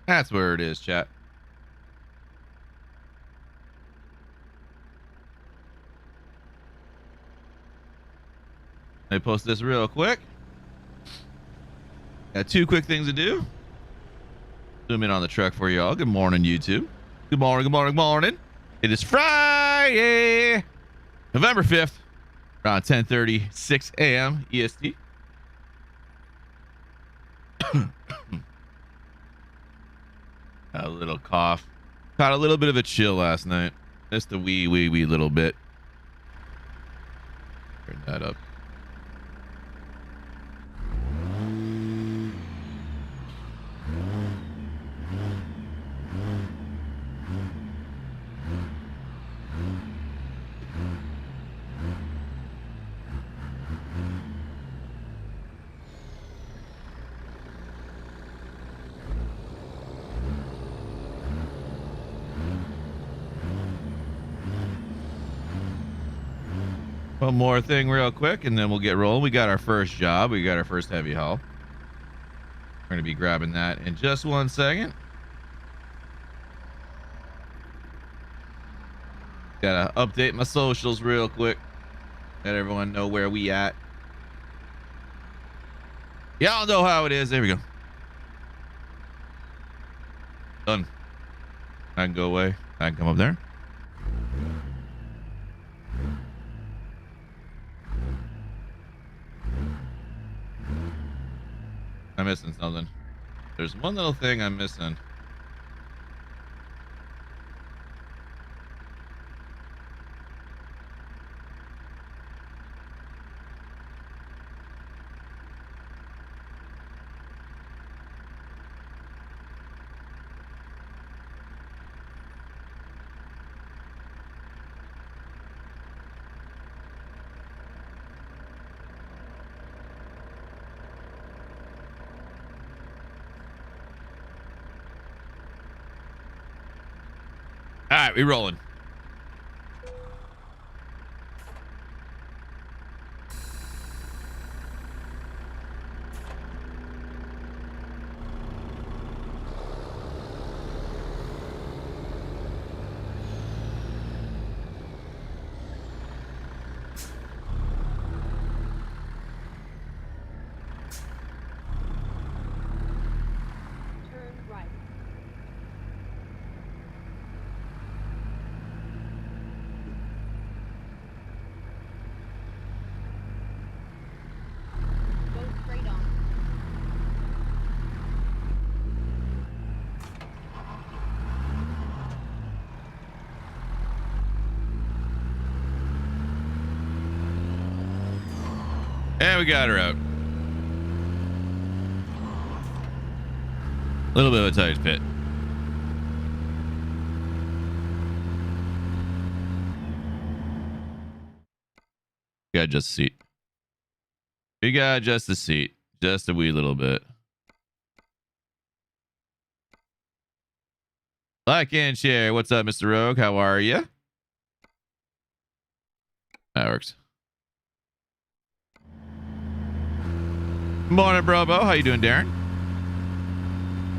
That's where it is, chat. Let me post this real quick. Got two quick things to do. Zoom in on the truck for y'all. Good morning, YouTube. Good morning, good morning, good morning. It is Friday, November 5th, around 10:36 a.m. EST. A little cough. Caught a little bit of a chill last night. Just a wee little bit. Turn that up. One more thing real quick and then we'll get rolling. We got our first job. We got our first heavy haul. We're going to be grabbing that in just 1 second. Gotta update my socials real quick. Let everyone know where we at. Y'all know how it is. There we go. Done. I can go away. I can come up there. I'm missing something. There's one little thing I'm missing. All right, we rolling. And we got her out. A little bit of a tight fit. We got just a seat. We got just a seat. Just a wee little bit. Like and share. What's up, Mr. Rogue? How are you? That works. Morning, Brobo. How you doing, Darren?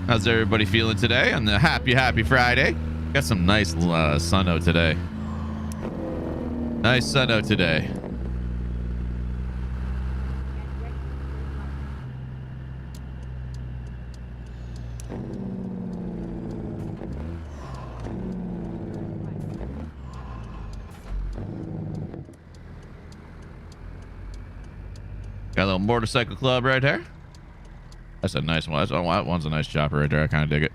How's everybody feeling today on the happy Friday? Got some nice sun out today. Nice sun out today. Got a little motorcycle club right there. That's a nice one. That one's a nice chopper right there. I kind of dig it.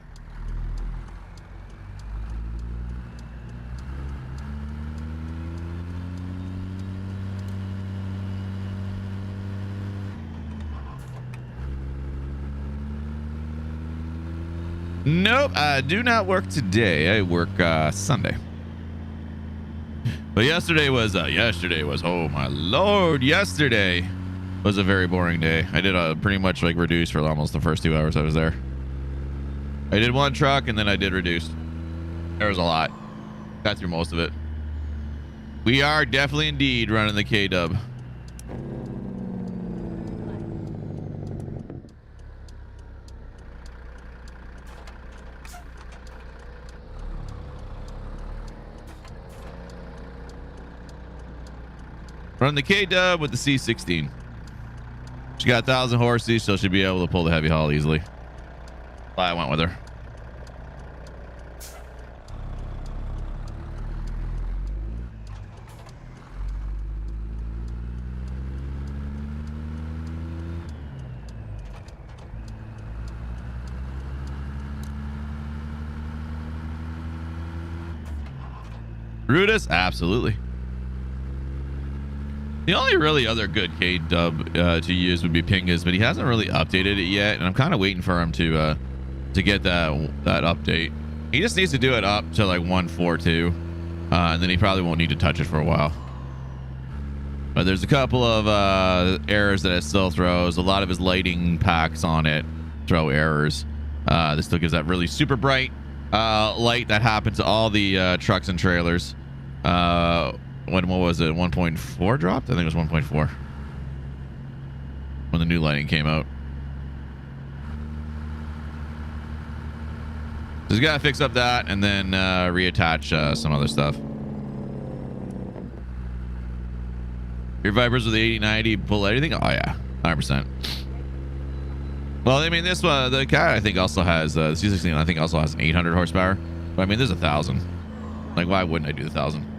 Nope, I do not work today. I work Sunday. But yesterday was oh my lord, yesterday was a very boring day. I did pretty much like reduce for almost the first 2 hours I was there. I did one truck and then I did reduce. There was a lot. Got through most of it. We are definitely indeed running the K-Dub. Run the K-Dub with the C16. She got 1,000 horses, so she'll be able to pull the heavy haul easily. I went with her. Ruda's? Absolutely. The only really other good K-Dub to use would be Pingas, but he hasn't really updated it yet, and I'm kind of waiting for him to get that update. He just needs to do it up to like 1.4.2, and then he probably won't need to touch it for a while. But there's a couple of errors that it still throws. A lot of his lighting packs on it throw errors. This still gives that really super bright light that happens to all the trucks and trailers. What was it? 1.4 dropped? I think it was 1.4 when the new lighting came out. Just gotta fix up that and then reattach some other stuff. Your Vipers with the 8090 pull anything? Oh yeah, 100%. Well, I mean, this one, the cat I think also has the C16. I think also has an 800 horsepower. But I mean, there's 1,000. Like, why wouldn't I do the 1,000?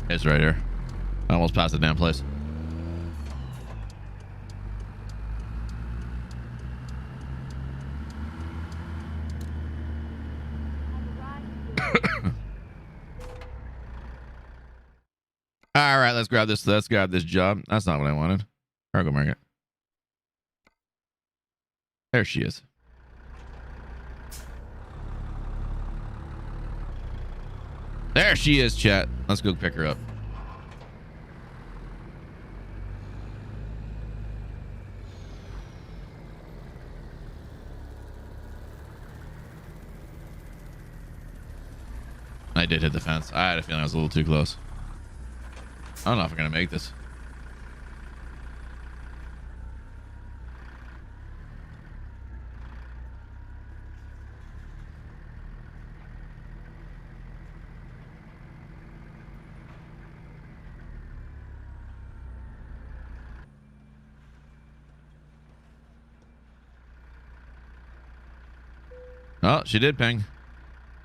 It's right here. I almost passed the damn place. All right, let's grab this. Let's grab this job. That's not what I wanted. Cargo market. There she is. There she is, chat. Let's go pick her up. I did hit the fence. I had a feeling I was a little too close. I don't know if we're gonna make this. Oh, she did ping.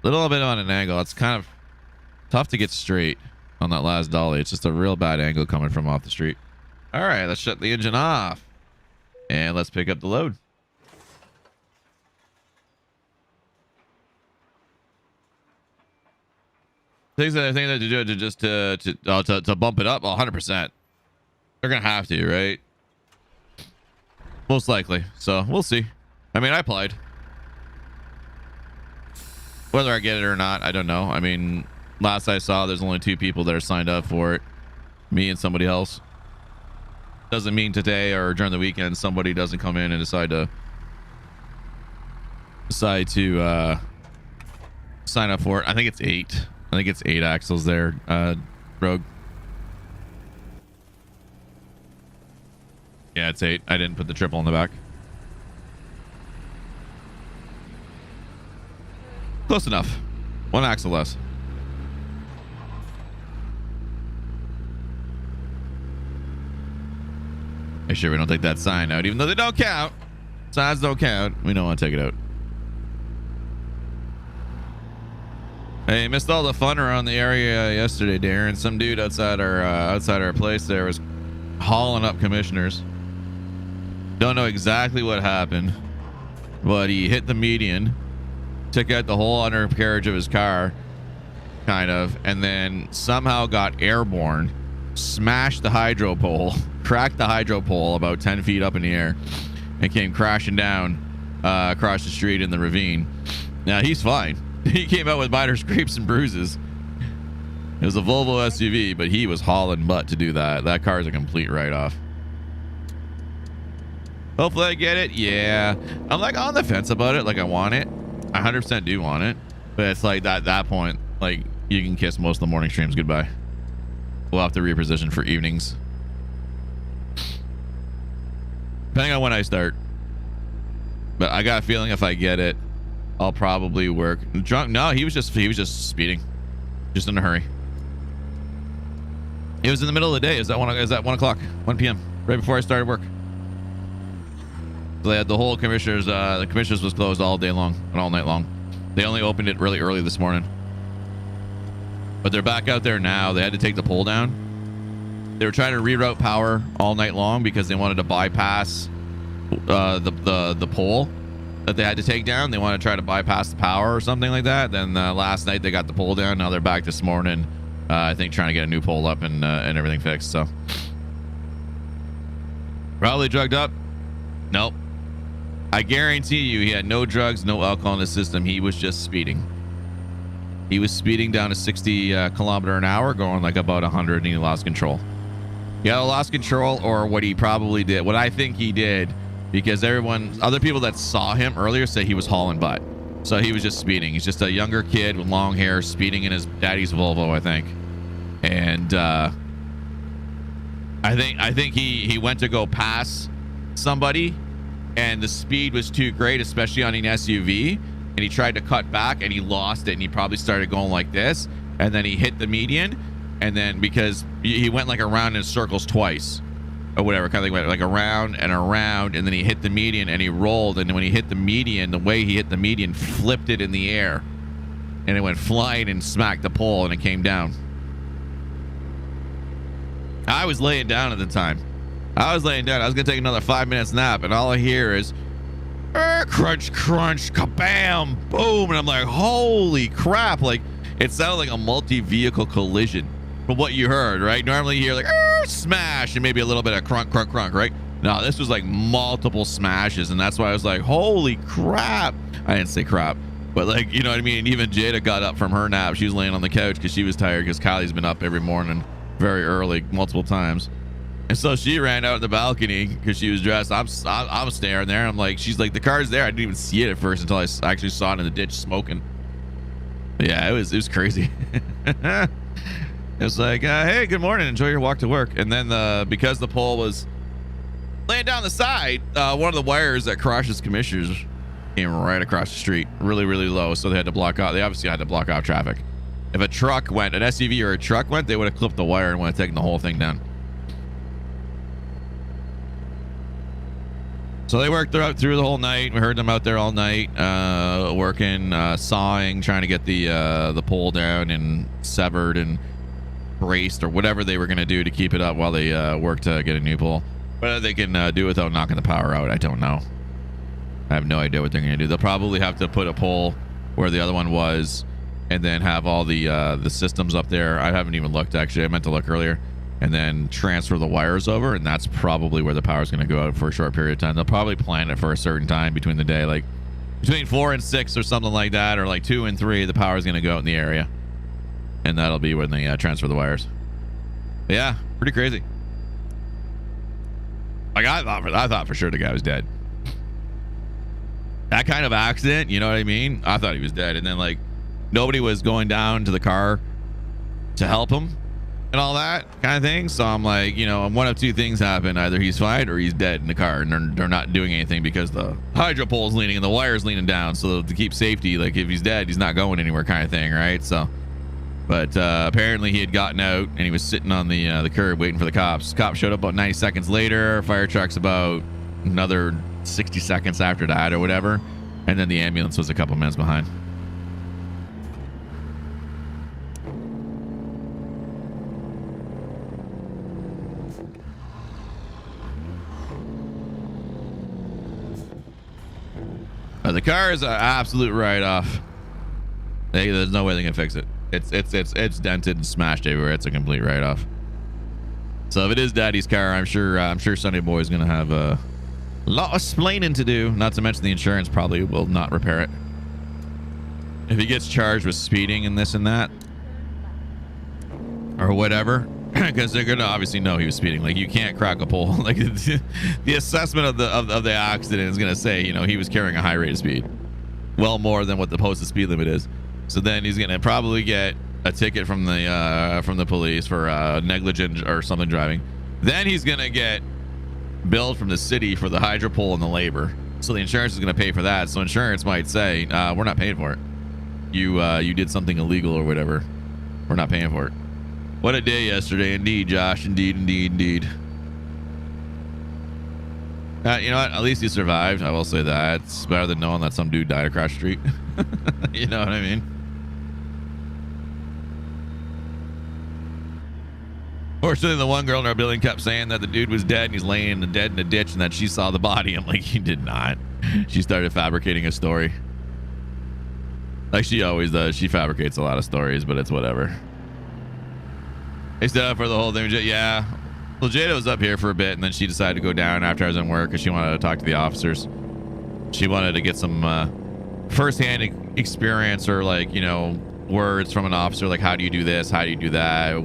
Little bit on an angle. It's kind of tough to get straight on that last dolly. It's just a real bad angle coming from off the street. All right, let's shut the engine off and let's pick up the load. Things that I think that to do it to just to bump it up 100%. They're gonna have to, right? Most likely. So we'll see. I mean, I applied. Whether I get it or not, I don't know. I mean, last I saw, there's only 2 people that are signed up for it. Me and somebody else. Doesn't mean today or during the weekend somebody doesn't come in and decide to sign up for it. I think it's 8. I think it's 8 axles there, Rogue. Yeah, it's 8. I didn't put the triple in the back. Close enough. 1 axle less. Make sure we don't take that sign out, even though they don't count. Signs don't count. We don't want to take it out. Hey, missed all the fun around the area yesterday, Darren. Some dude outside our place there was hauling up commissioners. Don't know exactly what happened, but he hit the median, took out the whole undercarriage of his car, kind of, and then somehow got airborne, smashed the hydro pole, cracked the hydro pole about 10 feet up in the air, and came crashing down across the street in the ravine. Now he's fine. He came out with minor scrapes and bruises. It was a Volvo SUV, but he was hauling butt to do that. That car is a complete write-off. Hopefully I get it. Yeah, I'm like on the fence about it. Like I want it. I 100% do want it, but it's like that point, like you can kiss most of the morning streams goodbye. We'll have to reposition for evenings, depending on when I start. But I got a feeling if I get it, I'll probably work. Drunk? No, he was just speeding, just in a hurry. It was in the middle of the day. Is that 1 o'clock, 1 p.m. right before I started work. So they had the whole commissioners. The commissioners was closed all day long and all night long. They only opened it really early this morning. But they're back out there now. They had to take the pole down. They were trying to reroute power all night long because they wanted to bypass the pole that they had to take down. They want to try to bypass the power or something like that. Then last night they got the pole down. Now they're back this morning. I think trying to get a new pole up and everything fixed. So probably drugged up. Nope. I guarantee you he had no drugs, no alcohol in the system. He was just speeding. He was speeding down to 60 kilometer an hour, going like about 100, and he lost control. He either lost control, or what he probably did, what I think he did, because other people that saw him earlier say he was hauling butt. So he was just speeding. He's just a younger kid with long hair speeding in his daddy's Volvo, I think. And I think he went to go pass somebody, and the speed was too great, especially on an SUV. And he tried to cut back, and he lost it, and he probably started going like this, and then he hit the median, and then because he went like around in circles twice or whatever, kind of like around and around, and then he hit the median and he rolled, and when he hit the median, the way he hit the median flipped it in the air, and it went flying and smacked the pole, and it came down. I was laying down at the time. I was laying down. I was gonna take another 5 minutes nap, and all I hear is crunch, crunch, kabam, boom, and I'm like, holy crap! Like, it sounded like a multi-vehicle collision from what you heard, right? Normally you hear like smash and maybe a little bit of crunk, crunk, crunk, right? No, this was like multiple smashes, and that's why I was like, holy crap! I didn't say crap, but like, you know what I mean? Even Jada got up from her nap. She was laying on the couch because she was tired, because Kylie's been up every morning very early, multiple times. And so she ran out the balcony because she was dressed. I'm staring there. I'm like, she's like, the car's there. I didn't even see it at first until I actually saw it in the ditch smoking. But yeah, it was crazy. It was like, hey, good morning. Enjoy your walk to work. And then because the pole was laying down the side, one of the wires that crosses commissioners came right across the street, really, really low. So they had to block out. They obviously had to block out traffic. If a truck went, an SUV or a truck went, they would have clipped the wire and would have taken the whole thing down. So they worked through the whole night. We heard them out there all night, working, sawing, trying to get the pole down and severed and braced or whatever they were going to do to keep it up while they worked to get a new pole. Whether they can do it without knocking the power out, I don't know. I have no idea what they're going to do. They'll probably have to put a pole where the other one was, and then have all the systems up there. I haven't even looked, actually. I meant to look earlier. And then transfer the wires over, and that's probably where the power is going to go out for a short period of time. They'll probably plan it for a certain time between the day, like between 4 and 6 or something like that, or like 2 and 3. The power is going to go out in the area, and that'll be when they transfer the wires. But yeah, pretty crazy. Like I thought for sure the guy was dead. That kind of accident, you know what I mean? I thought he was dead, and then like nobody was going down to the car to help him and all that kind of thing. So I'm like, you know, one of two things happen: either he's fine or he's dead in the car, and they're not doing anything because the hydro pole's leaning and the wire's leaning down. So to keep safety, like if he's dead, he's not going anywhere, kind of thing, right? So, but apparently he had gotten out and he was sitting on the curb waiting for the cops. Cops showed up about 90 seconds later. Fire truck's about another 60 seconds after that or whatever, and then the ambulance was a couple minutes behind. The car is an absolute write-off. There's no way they can fix it. It's dented and smashed everywhere. It's a complete write-off. So if it is Daddy's car, I'm sure Sunny Boy's gonna have a lot of splaining to do. Not to mention the insurance probably will not repair it if he gets charged with speeding and this and that or whatever. Because they're gonna obviously know he was speeding. Like, you can't crack a pole. Like the assessment of the accident is gonna say, you know, he was carrying a high rate of speed, well more than what the posted speed limit is. So then he's gonna probably get a ticket from the police for negligent or something driving. Then he's gonna get billed from the city for the hydro pole and the labor. So the insurance is going to pay for that. So insurance might say, we're not paying for it. You did something illegal or whatever. We're not paying for it. What a day yesterday. Indeed, Josh. Indeed. You know what? At least you survived. I will say that. It's better than knowing that some dude died across the street. You know what I mean? Fortunately, the one girl in our building kept saying that the dude was dead and he's laying dead in a ditch and that she saw the body. I'm like, he did not. She started fabricating a story. Like she always does. She fabricates a lot of stories, but it's whatever. They stood up for the whole thing. Yeah. Well, Jada was up here for a bit and then she decided to go down after I was in work because she wanted to talk to the officers. She wanted to get some firsthand experience or like, you know, words from an officer. Like, how do you do this? How do you do that?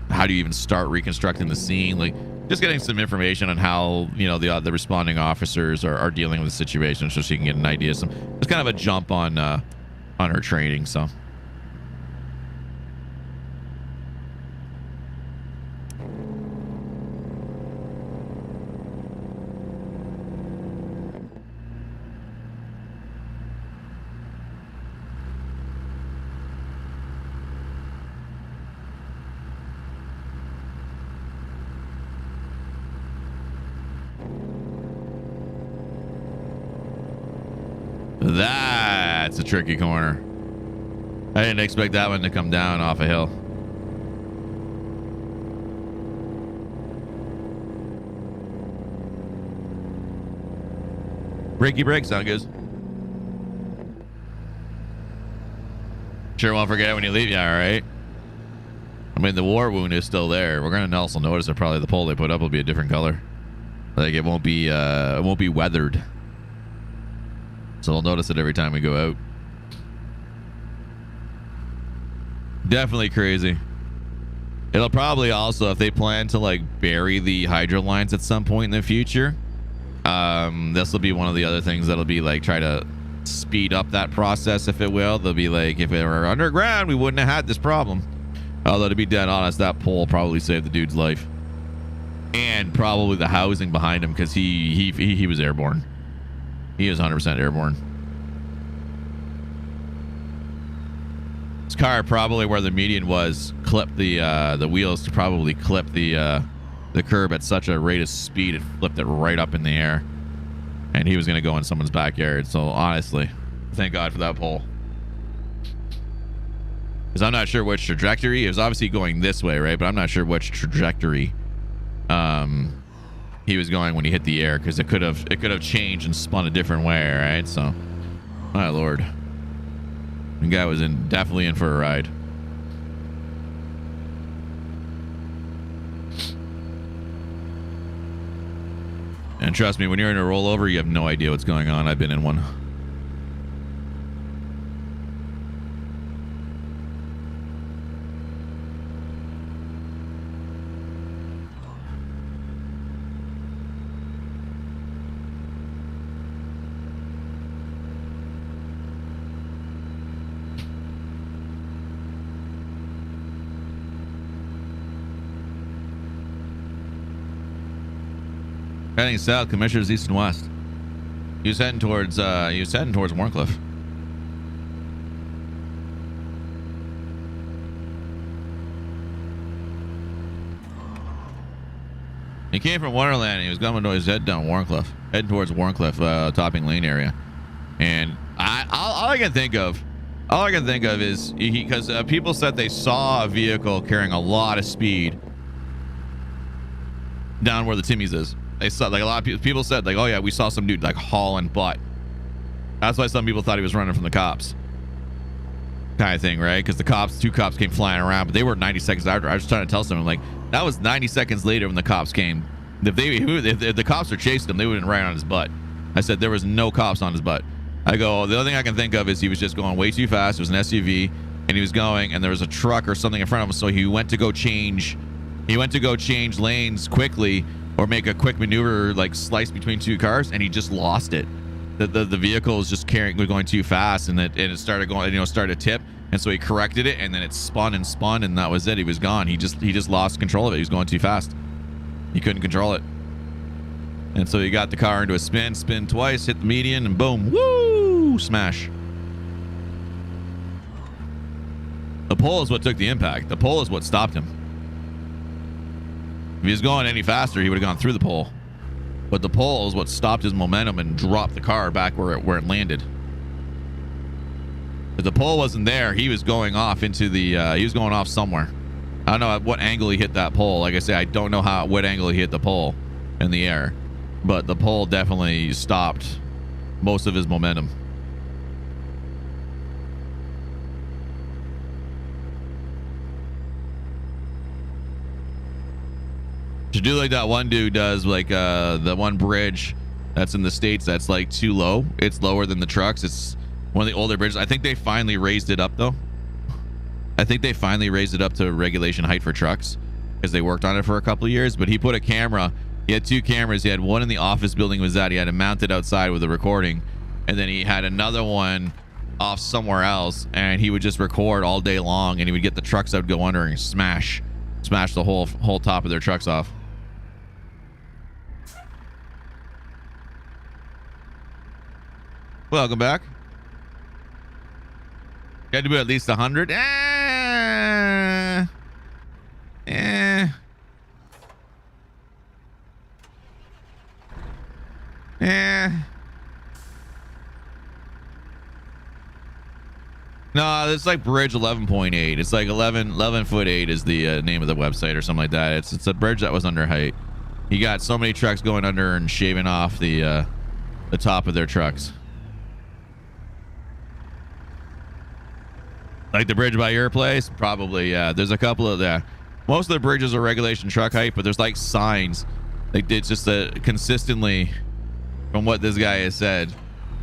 How do you even start reconstructing the scene? Like just getting some information on how, you know, the responding officers are dealing with the situation so she can get an idea. It's kind of a jump on her training. So that's a tricky corner. I didn't expect that one to come down off a hill. Breaky break sound good. Sure won't forget when you leave. Yeah, all right. I mean, the war wound is still there. We're gonna also notice that probably the pole they put up will be a different color. Like it won't be weathered. So we'll notice it every time we go out. Definitely crazy. It'll probably also, if they plan to like bury the hydro lines at some point in the future, this will be one of the other things that'll be like try to speed up that process, if it will. They'll be like, if it were underground, we wouldn't have had this problem. Although to be dead honest, that pole probably saved the dude's life. And probably the housing behind him because he was airborne. He is 100% airborne. This car probably where the median was clipped the wheels to probably clip the curb at such a rate of speed it flipped it right up in the air, and he was gonna go in someone's backyard. So honestly, thank God for that pole. Because I'm not sure which trajectory. It was obviously going this way, right? But I'm not sure which trajectory he was going when he hit the air, because it could have changed and spun a different way, right? So, my lord, the guy was definitely in for a ride. And trust me, when you're in a rollover, you have no idea what's going on. I've been in one. Heading south, Commissioners east and west. He was heading towards Warncliffe. He came from Wonderland and he was going to his head down Warncliffe, heading towards Warncliffe, topping lane area. And all I can think of is because people said they saw a vehicle carrying a lot of speed down where the Timmy's is. They saw, like, a lot of people said, like, oh yeah, we saw some dude like hauling butt. That's why some people thought he was running from the cops, kind of thing, right? Because the two cops came flying around, but they were 90 seconds after. I was trying to tell someone, like, that was 90 seconds later when the cops came. If the cops were chasing him, they wouldn't ride on his butt. I said there was no cops on his butt. I go, the only thing I can think of is he was just going way too fast. It was an SUV, and he was going, and there was a truck or something in front of him, so he went to go change lanes quickly, or make a quick maneuver, like slice between two cars, and he just lost it. The vehicle was just going too fast, and it started going, started to tip, and so he corrected it, and then it spun, and that was it. He was gone. He just lost control of it. He was going too fast. He couldn't control it. And so he got the car into a spin twice, hit the median, and boom, woo, smash. The pole is what took the impact. The pole is what stopped him. If he was going any faster, he would have gone through the pole. But the pole is what stopped his momentum and dropped the car back where it landed. If the pole wasn't there, he was going off into the, he was going off somewhere. I don't know at what angle he hit that pole. Like I say, I don't know what angle he hit the pole in the air. But the pole definitely stopped most of his momentum. To do like that one dude does, like the one bridge that's in the States that's like too low. It's lower than the trucks. It's one of the older bridges. I think they finally raised it up though. I think they finally raised it up to regulation height for trucks because they worked on it for a couple of years. But he put a camera. He had 2 cameras. He had one in the office building was that he had it mounted outside with a recording, and then he had another one off somewhere else, and he would just record all day long, and he would get the trucks that would go under and smash the whole top of their trucks off. Welcome back. You had to do at least 100. No, it's like bridge 11.8. It's like 11 foot 8 is the name of the website or something like that. It's a bridge that was under height. You got so many trucks going under and shaving off the top of their trucks. Like the bridge by your place? Probably, yeah. There's a couple of that. Most of the bridges are regulation truck height, but there's like signs. Like it's just consistently, from what this guy has said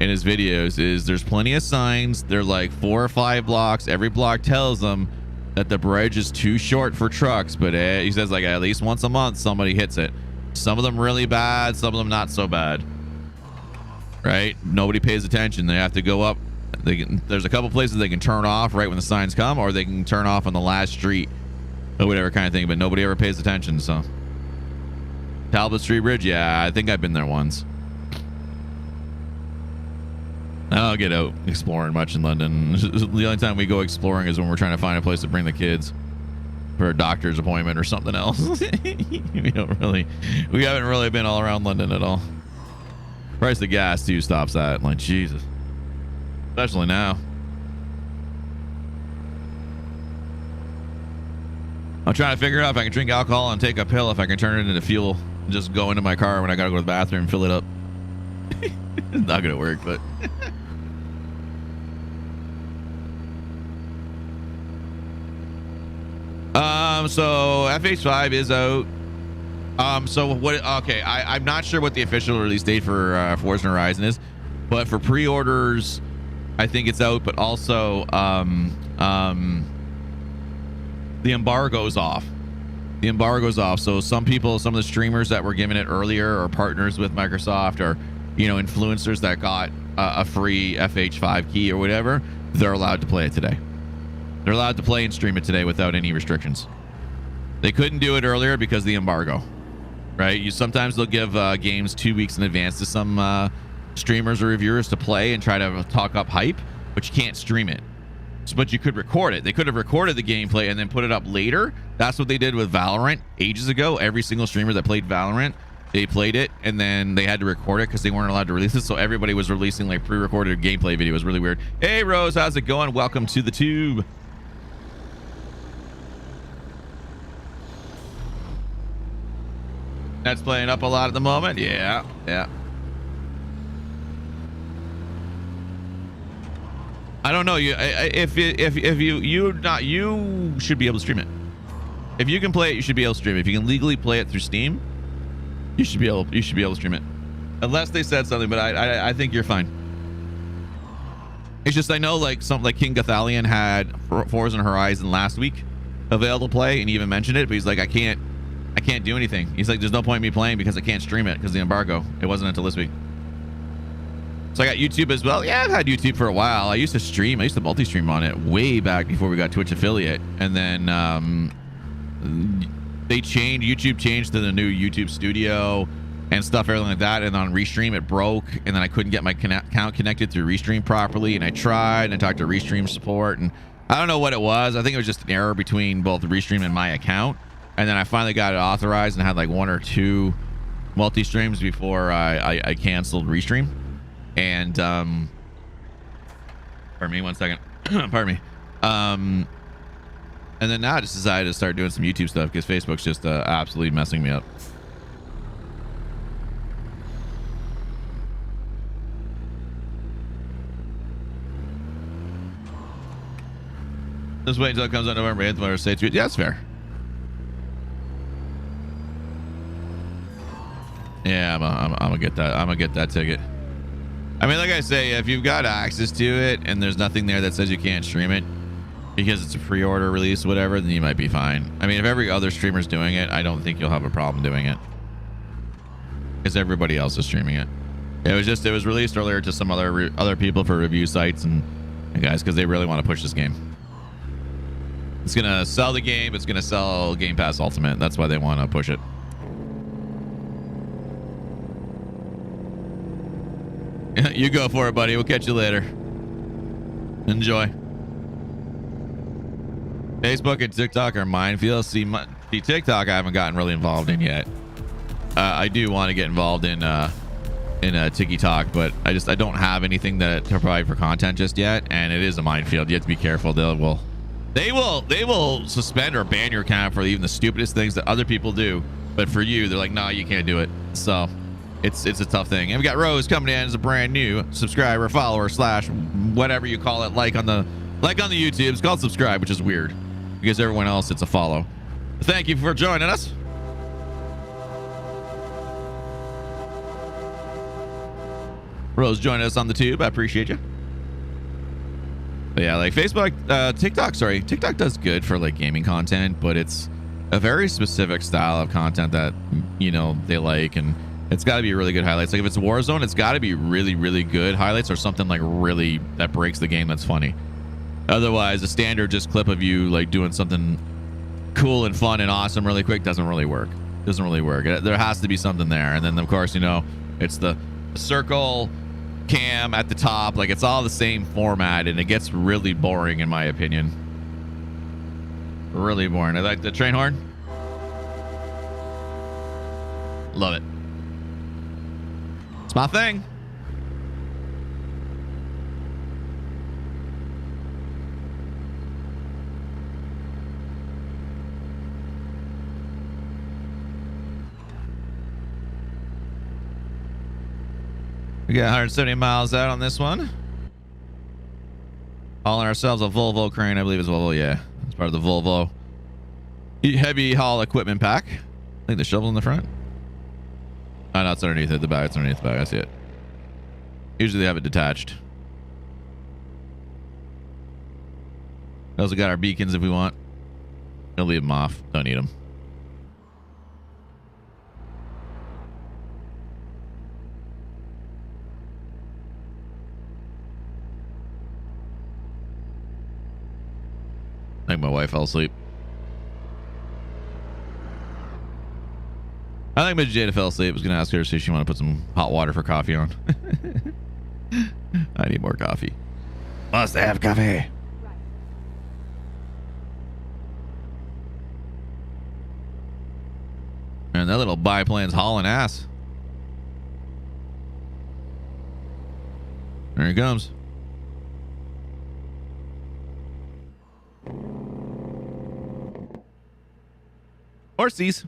in his videos, is there's plenty of signs. They're like 4 or 5 blocks. Every block tells them that the bridge is too short for trucks, but he says like at least once a month somebody hits it. Some of them really bad, some of them not so bad. Right? Nobody pays attention. They have to go up. There's a couple places they can turn off right when the signs come, or they can turn off on the last street or whatever kind of thing, but nobody ever pays attention. So Talbot Street Bridge, yeah, I think I've been there once. I don't get out exploring much in London. The only time we go exploring is when we're trying to find a place to bring the kids for a doctor's appointment or something else. We haven't really been all around London at all. Price of gas too stops that. Like Jesus. Especially now. I'm trying to figure out if I can drink alcohol and take a pill, if I can turn it into fuel and just go into my car when I gotta go to the bathroom and fill it up. It's not gonna work, but so FH5 is out. So what? Okay, I'm not sure what the official release date for Forza Horizon is, but for pre-orders, I think it's out. But also, the embargo's off. The embargo's off. So some people, some of the streamers that were giving it earlier, or partners with Microsoft, or influencers that got a free FH5 key or whatever, they're allowed to play it today. They're allowed to play and stream it today without any restrictions. They couldn't do it earlier because of the embargo, right? Sometimes they'll give games 2 weeks in advance to some streamers or reviewers to play and try to talk up hype, but you can't stream it. But you could record it. They could have recorded the gameplay and then put it up later. That's what they did with Valorant ages ago. Every single streamer that played Valorant, they played it and then they had to record it because they weren't allowed to release it. So everybody was releasing like pre-recorded gameplay video. It was really weird. Hey Rose, how's it going? Welcome to the tube. That's playing up a lot at the moment. Yeah. I don't know. You should be able to stream it. If you can play it, you should be able to stream it. If you can legally play it through Steam, you should be able to stream it. Unless they said something, but I think you're fine. It's just I know like something like King Gothalion had Forza Horizon last week available to play, and he even mentioned it, but he's like, I can't do anything. He's like, there's no point in me playing because I can't stream it because of the embargo. It wasn't until this week. So I got YouTube as well. Yeah, I've had YouTube for a while. I used to stream. I used to multi-stream on it way back before we got Twitch affiliate. And then YouTube changed to the new YouTube Studio. and stuff, everything like that. And on Restream, it broke, and then I couldn't get my account connected through Restream properly. And I tried, and I talked to Restream support, and I don't know what it was. I think it was just an error between both Restream and my account. And then I finally got it authorized and had like 1 or 2 multi-streams before I canceled Restream. And pardon me, 1 second. Pardon me. And then now I just decided to start doing some YouTube stuff because Facebook's just absolutely messing me up. Just wait until it comes on November 8th when I say to it. Yeah, that's fair. Yeah, I'm gonna get that. I'm gonna get that ticket. I mean, like I say, if you've got access to it and there's nothing there that says you can't stream it because it's a pre-order release or whatever, then you might be fine. I mean, if every other streamer's doing it, I don't think you'll have a problem doing it because everybody else is streaming it. It was released earlier to some other people for review sites and guys because they really want to push this game. It's gonna sell the game. It's gonna sell Game Pass Ultimate. That's why they want to push it. You go for it, buddy. We'll catch you later. Enjoy. Facebook and TikTok are minefields. See, TikTok I haven't gotten really involved in yet. I do want to get involved in TikTok, but I don't have anything to provide for content just yet, and it is a minefield. You have to be careful. They will suspend or ban your account for even the stupidest things that other people do, but for you, they're like, no, you can't do it. So it's a tough thing. And we got Rose coming in as a brand new subscriber, follower, / whatever you call it, like on the YouTube. It's called subscribe, which is weird because everyone else it's a follow. Thank you for joining us. Rose joining us on the tube. I appreciate you. But yeah, like Facebook, TikTok does good for like gaming content, but it's a very specific style of content that, you know, they like, and it's got to be really good highlights. Like if it's Warzone, it's got to be really, really good highlights or something like really that breaks the game that's funny. Otherwise, a standard just clip of you like doing something cool and fun and awesome really quick doesn't really work. There has to be something there. And then, of course, you know, it's the circle cam at the top, like it's all the same format, and it gets really boring in my opinion. Really boring. I like the train horn. Love it. It's my thing. We got 170 miles out on this one. Hauling ourselves a Volvo crane. I believe it's Volvo. Yeah, it's part of the Volvo heavy haul equipment pack. I think the shovel in the front. Oh, no, it's underneath it. The bag. It's underneath the bag. I see it. Usually they have it detached. We also got our beacons if we want. I'll leave them off. Don't need them. I think my wife fell asleep. I think Midget Jada fell asleep. I was going to ask her to see if she wanted to put some hot water for coffee on. I need more coffee. Must have coffee. And that little biplane's hauling ass. There he comes. Horsies.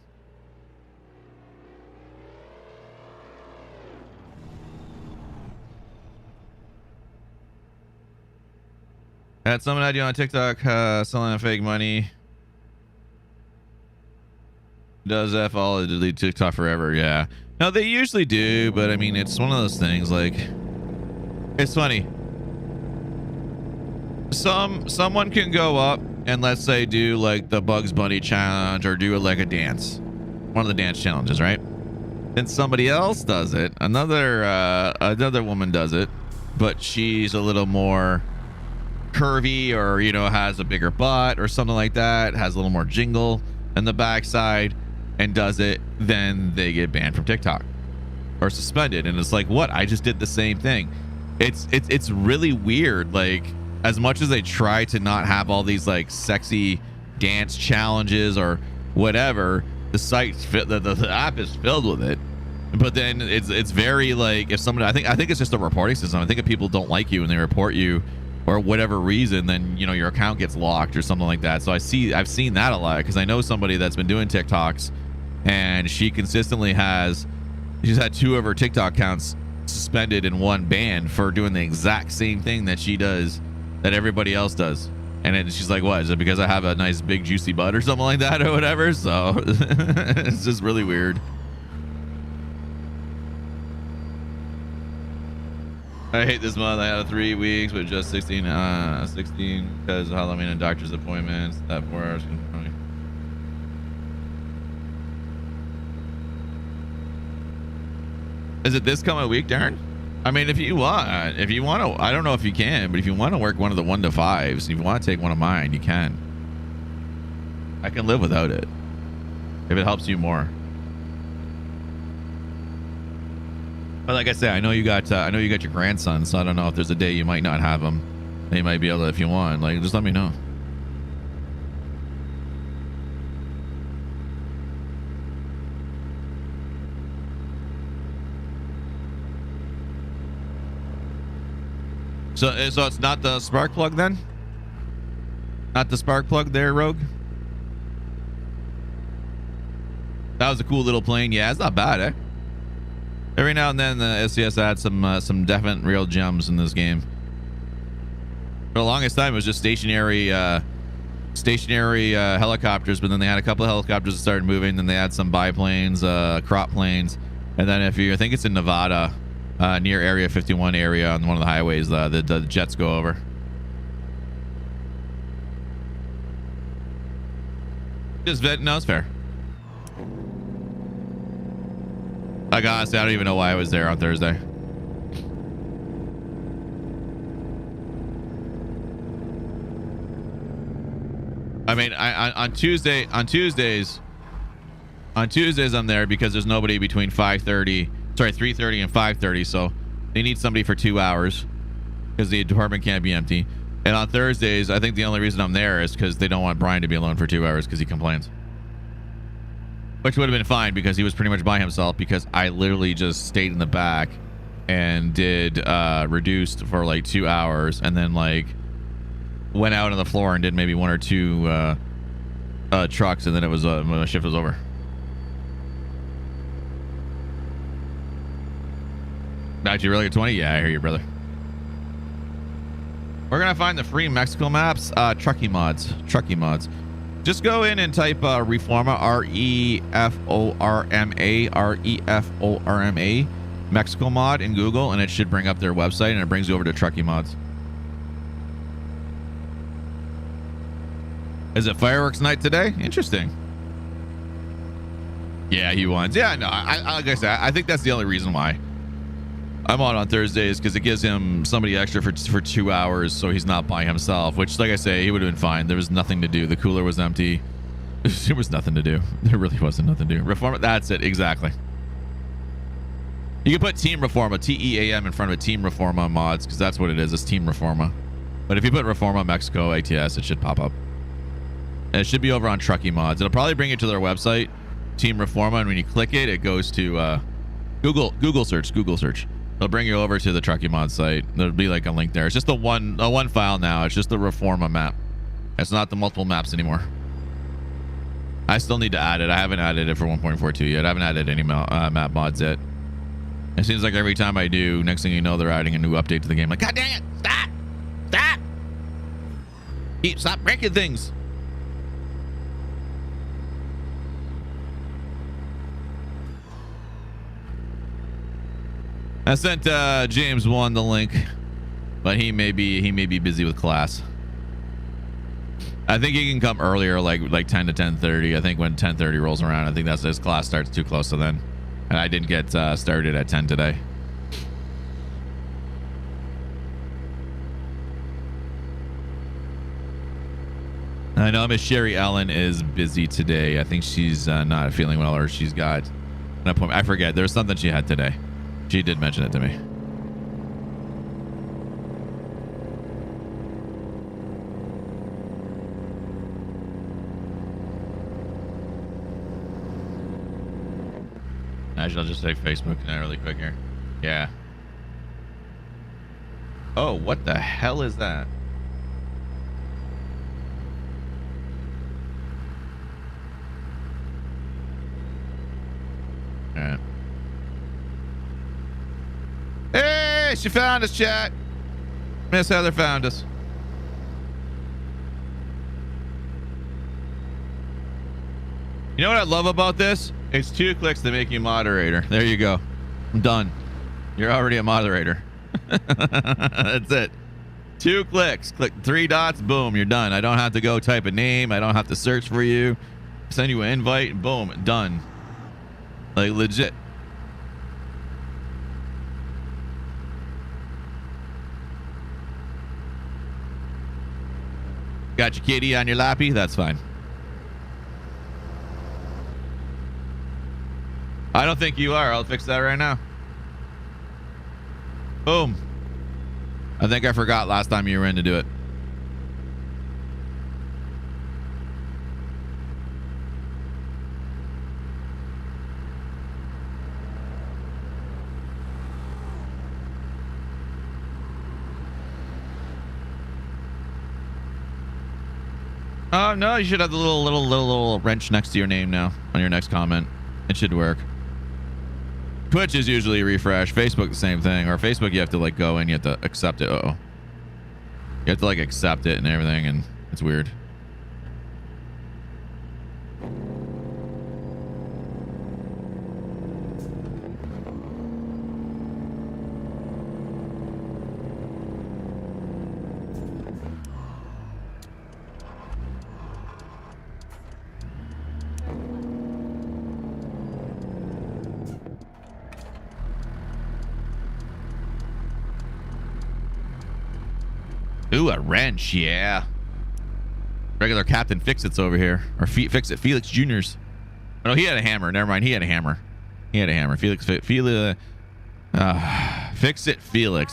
Had someone had you on TikTok selling fake money. Does F all delete TikTok forever? Yeah. No, they usually do, but I mean, it's one of those things. Like, it's funny. Someone can go up and let's say do like the Bugs Bunny challenge or do like a dance, one of the dance challenges, right? Then somebody else does it. Another woman does it, but she's a little more curvy, or you know, has a bigger butt or something like that, has a little more jingle in the backside, and does it. Then they get banned from TikTok. or suspended. And it's like, what? I just did the same thing. It's really weird. Like, as much as they try to not have all these like sexy dance challenges or whatever, the app is filled with it. But then it's very like, if someone, I think it's just a reporting system. I think if people don't like you and they report you or whatever reason, then you know your account gets locked or something like that. So I've seen that a lot, because I know somebody that's been doing TikToks, and she consistently she's had 2 of her TikTok accounts suspended and 1 banned for doing the exact same thing that she does, that everybody else does. And then she's like, what is it, because I have a nice big juicy butt or something like that or whatever? So it's just really weird. I hate this month. I had 3 weeks with just 16 because of Halloween and doctor's appointments. That 4 hours. Is it this coming week, Darren? I mean, if you want to, I don't know if you can, but if you want to work one of the 1 to 5s, if you want to take one of mine, you can. I can live without it if it helps you more. But like I said, I know you got your grandson, so I don't know if there's a day you might not have him. You might be able to, if you want, like, just let me know. So it's not the spark plug then? Not the spark plug there, Rogue? That was a cool little plane. Yeah, it's not bad, eh? Every now and then the SCS adds some definite real gems in this game. For the longest time it was just stationary helicopters, but then they had a couple of helicopters that started moving, then they had some biplanes, crop planes, and then I think it's in Nevada, near Area 51 area on one of the highways, the jets go over. Just no, it's fair. Like, honestly, I don't even know why I was there on Thursday. I mean, on Tuesdays I'm there because there's nobody between 3:30 and 5:30, so they need somebody for 2 hours because the department can't be empty. And on Thursdays, I think the only reason I'm there is because they don't want Brian to be alone for 2 hours because he complains. Which would have been fine because he was pretty much by himself, because I literally just stayed in the back and did reduced for like 2 hours, and then like went out on the floor and did maybe 1 or 2 trucks, and then it was my shift was over. Actually, really, 20? Yeah, I hear you, brother. We're gonna find the free Mexico maps, Trucky mods. Just go in and type Reforma, REFORMA Mexico mod in Google, and it should bring up their website, and it brings you over to Trucky mods. Is it fireworks night today? Interesting. Yeah, he wants. Yeah, no, like I said, I think that's the only reason why I'm on Thursdays, because it gives him somebody extra for 2 hours, so he's not by himself, which, like I say, he would have been fine. There was nothing to do. The cooler was empty. There was nothing to do. There really wasn't nothing to do. Reforma, that's it, exactly. You can put Team Reforma, TEAM, in front of it, Team Reforma mods, because that's what it is. It's Team Reforma. But if you put Reforma Mexico ATS, it should pop up. And it should be over on Trucky mods. It'll probably bring you to their website, Team Reforma, and when you click it, it goes to Google search. It'll bring you over to the Trucky mod site. There'll be like a link there. It's just the one file now. It's just the Reforma map. It's not the multiple maps anymore. I still need to add it. I haven't added it for 1.42 yet. I haven't added any map mods yet. It seems like every time I do, next thing you know, they're adding a new update to the game. Like, God dang it! Stop! Stop breaking things. I sent James 1 the link, but he may be busy with class. I think he can come earlier, like 10 to 10:30. I think when 10:30 rolls around, I think that's his class starts too close to then. And I didn't get started at 10 today. I know Miss Sherry Allen is busy today. I think she's not feeling well, or she's got an appointment. I forget. There's something she had today. She did mention it to me. Actually, I'll just take Facebook really quick here. Yeah. Oh, what the hell is that? All right. Hey, she found us, chat. Miss Heather found us. You know what I love about this? It's 2 clicks to make you moderator. There you go. I'm done. You're already a moderator. That's it. 2 clicks. Click 3 dots. Boom. You're done. I don't have to go type a name. I don't have to search for you. Send you an invite. Boom. Done. Like legit. Got your kitty on your lappy? That's fine. I don't think you are. I'll fix that right now. Boom. I think I forgot last time you were in to do it. Oh, no, you should have the little wrench next to your name now on your next comment. It should work. Twitch is usually a refresh. Facebook, the same thing. Or Facebook, you have to like go and you have to accept it. Uh-oh. You have to like accept it and everything, and it's weird. Ooh, a wrench, yeah. Regular Captain Fix-It's over here. Or Fix-It Felix Jr.'s. Oh, no, he had a hammer. Never mind, he had a hammer. He had a hammer. Fix-It Felix.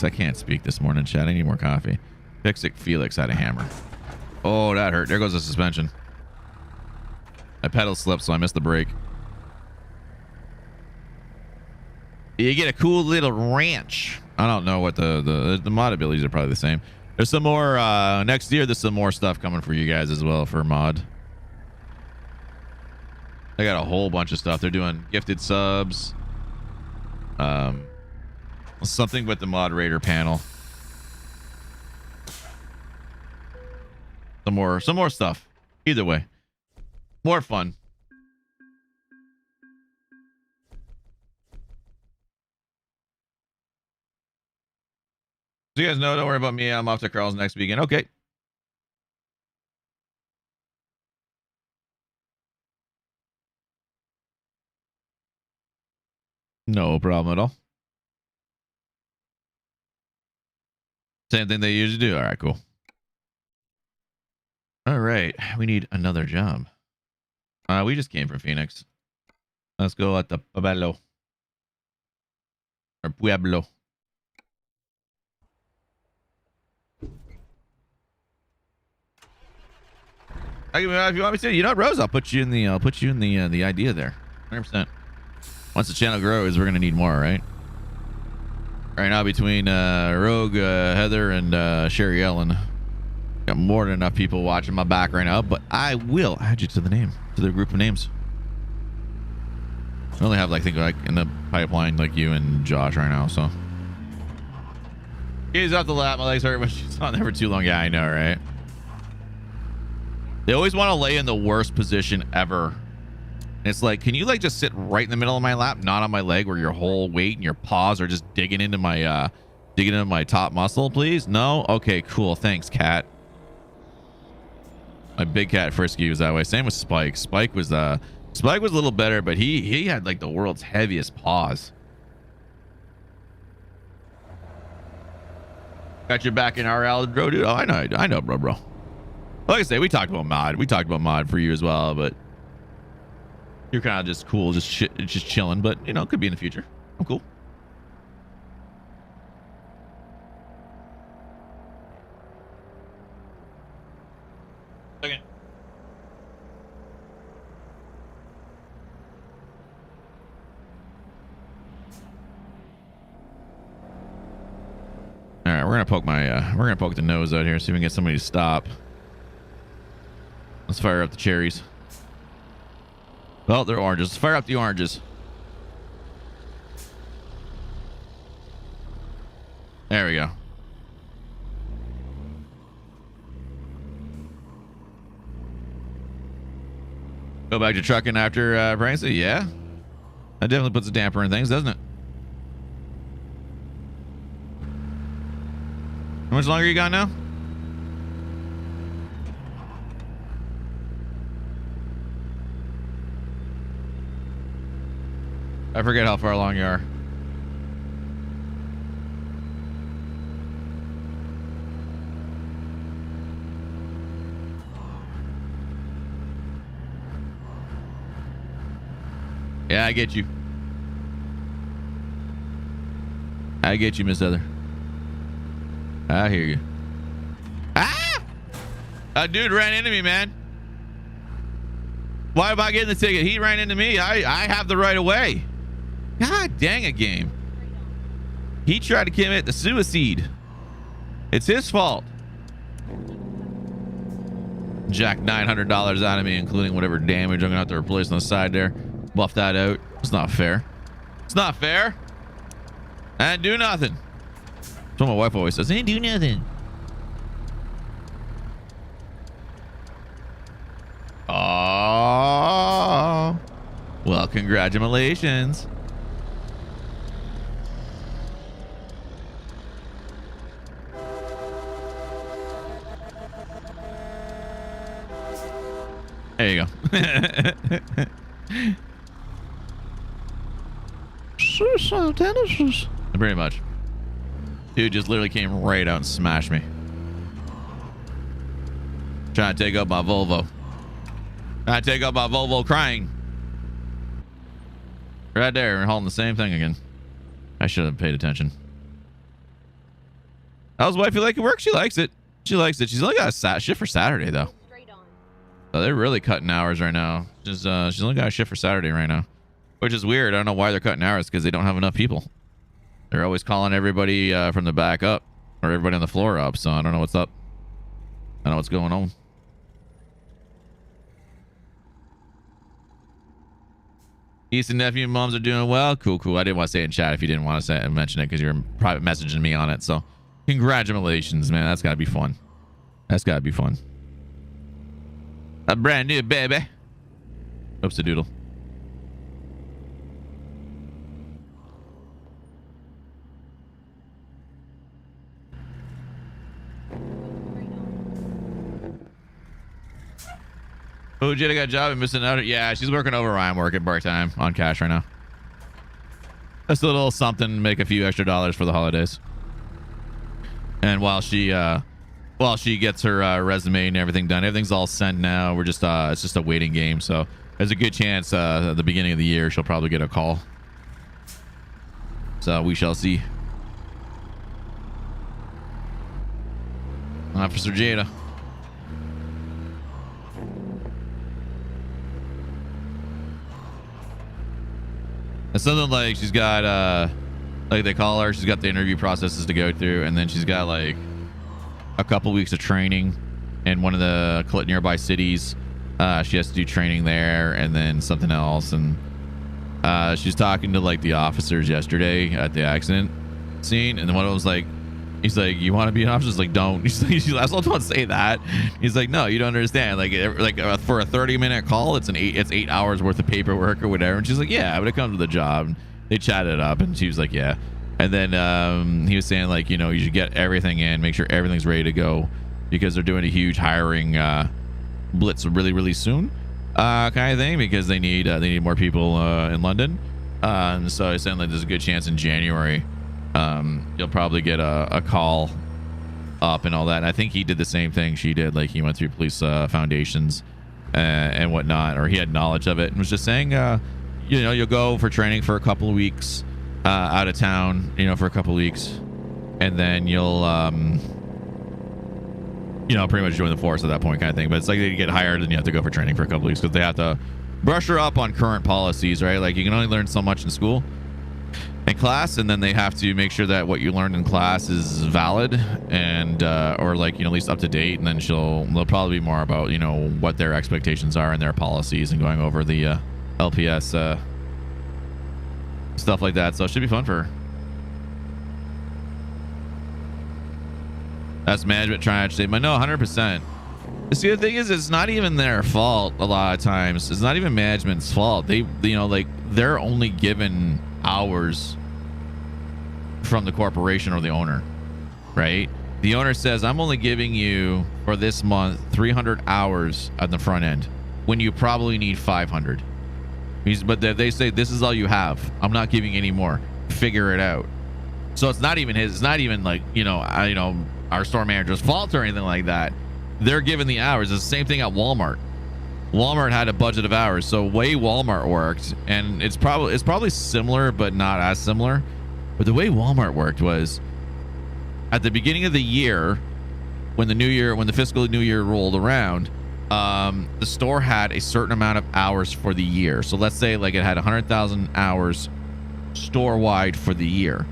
I can't speak this morning, chat. I need more coffee. Fix-It Felix had a hammer. Oh, that hurt. There goes the suspension. My pedal slipped, so I missed the brake. You get a cool little wrench. I don't know what the mod abilities are probably the same. There's some more next year. There's some more stuff coming for you guys as well for mod. They got a whole bunch of stuff. They're doing gifted subs. Something with the moderator panel. Some more stuff. Either way, more fun. So you guys know, don't worry about me. I'm off to Carl's next weekend. Okay. No problem at all. Same thing they usually do. All right, cool. All right. We need another job. We just came from Phoenix. Let's go at the Pueblo. Or Pueblo. If you want me to, you know, Rose, I'll put you in the the idea there. 100%. Once the channel grows, we're gonna need more, right? Right now, between Rogue, Heather, and Sherry Ellen, got more than enough people watching my back right now. But I will add you to the group of names. I only have like in the pipeline like you and Josh right now, so. He's off the lap. My legs hurt when she's on there for too long. Yeah, I know, right? They always want to lay in the worst position ever. And it's like, can you like just sit right in the middle of my lap, not on my leg, where your whole weight and your paws are just digging into my top muscle, please? No? Okay, cool. Thanks, cat. My big cat Frisky was that way. Same with Spike. Spike was a little better, but he had like the world's heaviest paws. Got your back in RL, bro, dude. Oh, I know, bro. Like I say, we talked about mod. We talked about mod for you as well, but you're kind of just cool, just chilling. But you know, it could be in the future. I'm cool. gonna poke the nose out here, see if we can get somebody to stop. Let's fire up the cherries. Well, they're oranges. Let's fire up the oranges. There we go. Go back to trucking after pregnancy? Yeah. That definitely puts a damper in things, doesn't it? How much longer you got now? I forget how far along you are. Yeah, I get you. I get you, Miss Heather. I hear you. Ah! A dude ran into me, man. Why am I getting the ticket? He ran into me. I have the right of way. God dang it, game. He tried to commit the suicide. It's his fault. Jack $900 out of me, including whatever damage I'm gonna have to replace on the side there. Buff that out. It's not fair. It's not fair. I didn't do nothing. That's what my wife always says. I didn't do nothing. Oh, well, congratulations. There you go. Pretty much. Dude just literally came right out and smashed me. Trying to take up my Volvo. Trying to take up my Volvo, crying. Right there, we're hauling the same thing again. I should have paid attention. How's wifey like it work? She likes it. She likes it. She's only got a shift for Saturday though. So they're really cutting hours right now. She's only got a shift for Saturday right now, which is weird. I don't know why they're cutting hours, because they don't have enough people. They're always calling everybody from the back up, or everybody on the floor up. So I don't know what's up. I don't know what's going on. Niece and nephew and moms are doing well. Cool, cool. I didn't want to say it in chat if you didn't want to say it and mention it, because you're private messaging me on it. So congratulations, man. That's got to be fun. That's got to be fun. A brand new baby. Oops a doodle. Oh, Jada got a job and missing out. Yeah, she's working over. I'm working part-time on cash right now. Just a little something, make a few extra dollars for the holidays. And while she gets her resume and everything done, everything's all sent now. We're just it's just a waiting game. So there's a good chance at the beginning of the year she'll probably get a call. So we shall see. Officer Jada. It's something like she's got like they call her, she's got the interview processes to go through, and then she's got like a couple weeks of training in one of the nearby cities. She has to do training there, and then something else. And she's talking to like the officers yesterday at the accident scene, and then one of them was like, he's like, "You want to be an officer?" She's like, "Don't." He's like, "I don't say that." He's like, "No, you don't understand. Like for a 30-minute call, it's 8 hours worth of paperwork or whatever." And she's like, "Yeah, but it comes with the job." And they chatted it up, and she was like, "Yeah." And then he was saying like, you know, you should get everything in, make sure everything's ready to go, because they're doing a huge hiring blitz really soon, kind of thing, because they need more people in London. And so he's saying like there's a good chance in January you'll probably get a call up and all that. And I think he did the same thing she did. Like he went through police foundations and whatnot, or he had knowledge of it, and was just saying, you know, you'll go for training for a couple of weeks out of town, you know, for a couple of weeks, and then you'll you know, pretty much join the force at that point, kind of thing. But it's like they get hired and you have to go for training for a couple of weeks, because they have to brush her up on current policies, right? Like you can only learn so much in school. in class, and then they have to make sure that what you learned in class is valid and or like, you know, at least up to date. And then they'll probably be more about, you know, what their expectations are and their policies and going over the LPS stuff like that. So it should be fun for her. That's management trying to say, but no, 100%. See, the thing is, it's not even their fault a lot of times. It's not even management's fault. They, you know, like, they're only given hours from the corporation or the owner, right? The owner says, I'm only giving you for this month 300 hours at the front end when you probably need 500. But they say, this is all you have. I'm not giving any more. Figure it out. So it's not even it's not even like, you know, our store manager's fault or anything like that. They're given the hours. It's the same thing at Walmart. Walmart had a budget of hours. So way Walmart worked, and it's probably similar, but not as similar. But the way Walmart worked was at the beginning of the year, when the fiscal new year rolled around, the store had a certain amount of hours for the year. So let's say like it had 100,000 hours store wide for the year.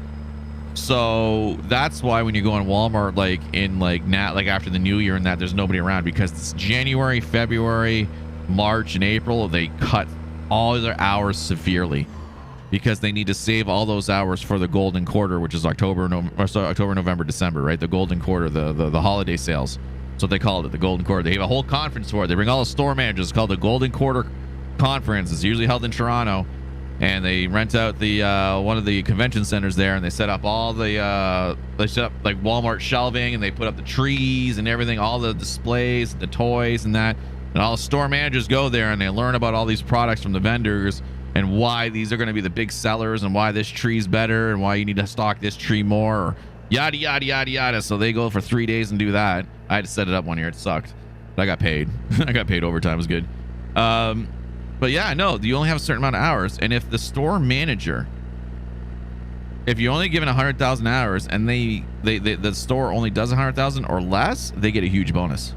So that's why when you go on Walmart, like in like after the new year and that, there's nobody around, because it's January, February, March, and April. They cut all their hours severely because they need to save all those hours for the golden quarter, which is October, November, December, right? The golden quarter, the holiday sales. That's what they called it, the golden quarter. They have a whole conference for it. They bring all the store managers. It's called the Golden Quarter Conference. It's usually held in Toronto. And they rent out the one of the convention centers there, and they set up all the they set up like Walmart shelving, and they put up the trees and everything, all the displays, the toys and that. And all the store managers go there and they learn about all these products from the vendors and why these are going to be the big sellers and why this tree's better and why you need to stock this tree more, or yada yada yada yada. So they go for 3 days and do that. I had to set it up one year. It sucked, but I got paid. I got paid overtime. It was good. But yeah, no, you only have a certain amount of hours. And if the store manager, if you're only given 100,000 hours and the store only does 100,000 or less, they get a huge bonus.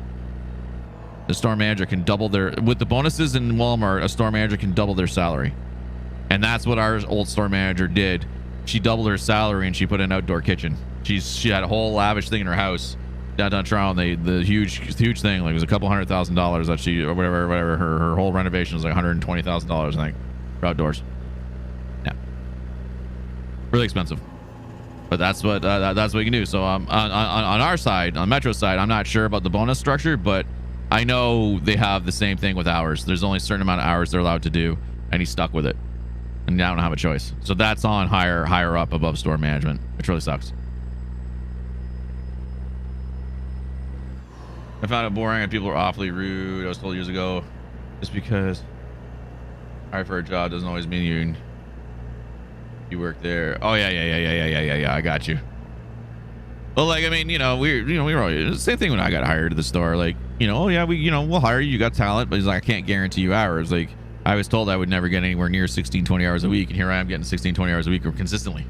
The store manager can double with the bonuses in Walmart, a store manager can double their salary. And that's what our old store manager did. She doubled her salary and she put an outdoor kitchen. She had a whole lavish thing in her house downtown Toronto. The huge thing, like it was a couple $100,000 that she, or whatever, her whole renovation was like $120,000, I think, for outdoors. Yeah, really expensive, but that's what you can do. So on our side, on Metro side, I'm not sure about the bonus structure, but I know they have the same thing with hours. There's only a certain amount of hours they're allowed to do, and he's stuck with it, and I don't have a choice. So that's on higher up above store management, which really sucks. I found it boring and people are awfully rude. I was told years ago, just because hired for a job doesn't always mean you work there. Oh yeah. I got you. Well, like, I mean, we were all, same thing when I got hired to the store. Like, oh yeah, we'll hire you. You got talent, but he's like, I can't guarantee you hours. Like, I was told I would never get anywhere near 16, 20 hours a week, and here I am getting 16, 20 hours a week consistently.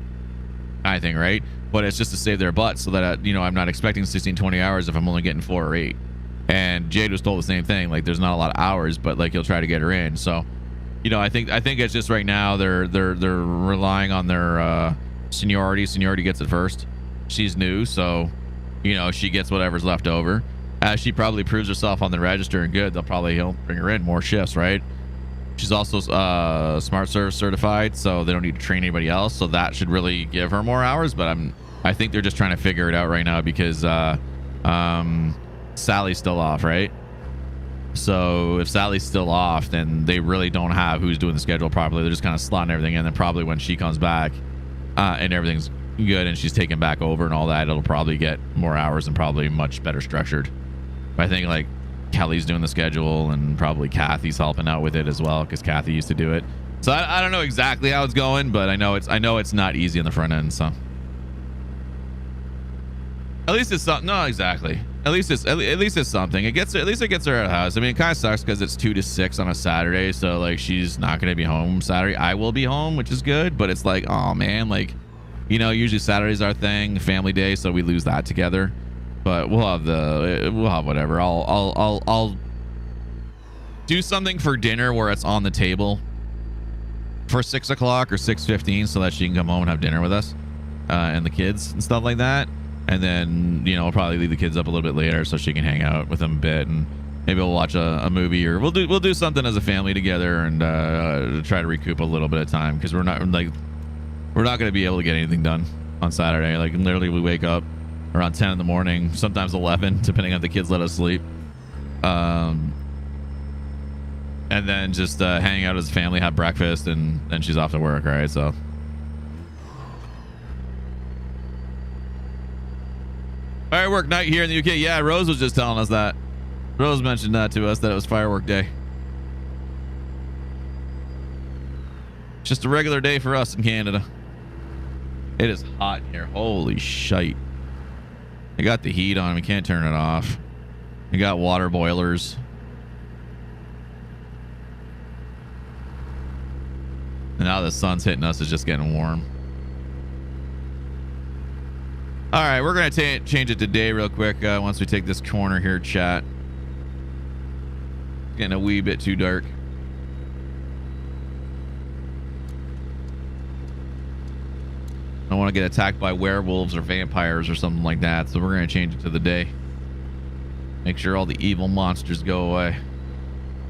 I think, right? But it's just to save their butts so that I'm not expecting 16, 20 hours if I'm only getting 4 or 8. And Jade was told the same thing. Like, there's not a lot of hours, but like he'll try to get her in. So, I think it's just right now they're relying on their seniority. Seniority gets it first. She's new, so she gets whatever's left over. As she probably proves herself on the register and good, he'll bring her in more shifts, right? She's also Smart Service certified, so they don't need to train anybody else. So that should really give her more hours. But I think they're just trying to figure it out right now because Sally's still off, right? So if Sally's still off, then they really don't have who's doing the schedule properly. They're just kind of slotting everything in. Then probably when she comes back and everything's good and she's taken back over and all that, it'll probably get more hours and probably much better structured. But I think like Kelly's doing the schedule and probably Kathy's helping out with it as well because Kathy used to do it. So I don't know exactly how it's going, but I know it's not easy on the front end. So at least it's something. No, exactly. At least it's something. At least it gets her out of the house. I mean, it kind of sucks because it's 2 to 6 on a Saturday, so like she's not going to be home Saturday. I will be home, which is good, but it's like, oh man, like usually Saturday's our thing, family day, so we lose that together. But we'll have whatever. I'll do something for dinner where it's on the table for 6 o'clock or 6:15 so that she can come home and have dinner with us and the kids and stuff like that. And then, you know, we'll probably leave the kids up a little bit later so she can hang out with them a bit, and maybe we'll watch a movie, or we'll do something as a family together, and try to recoup a little bit of time, because we're not going to be able to get anything done on Saturday. Like, literally, we wake up around 10 in the morning, sometimes 11, depending on if the kids let us sleep. And then just hang out as a family, have breakfast, and then she's off to work, right? So firework night here in the UK. Yeah, Rose was just telling us that. Rose mentioned that to us, that it was firework day. Just a regular day for us in Canada. It is hot in here. Holy shite. I got the heat on. We can't turn it off. We got water boilers. And now the sun's hitting us. It's just getting warm. All right, we're going to change it to day real quick once we take this corner here, chat. Getting a wee bit too dark. I don't want to get attacked by werewolves or vampires or something like that, so we're going to change it to the day. Make sure all the evil monsters go away.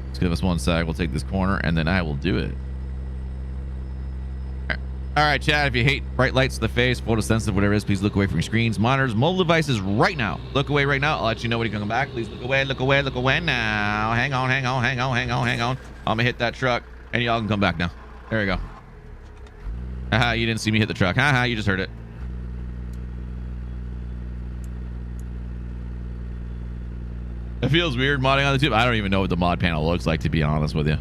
Let's give us one sec. We'll take this corner, and then I will do it. All right, chat, if you hate bright lights to the face, photosensitive, whatever it is, please look away from your screens, monitors, mobile devices right now. Look away right now. I'll let you know when you come back. Please look away, look away, look away now. Hang on, hang on, hang on, hang on, hang on. I'm gonna hit that truck, and y'all can come back now. There we go. Haha, you didn't see me hit the truck. Haha, you just heard it. It feels weird modding on the tube. I don't even know what the mod panel looks like, to be honest with you.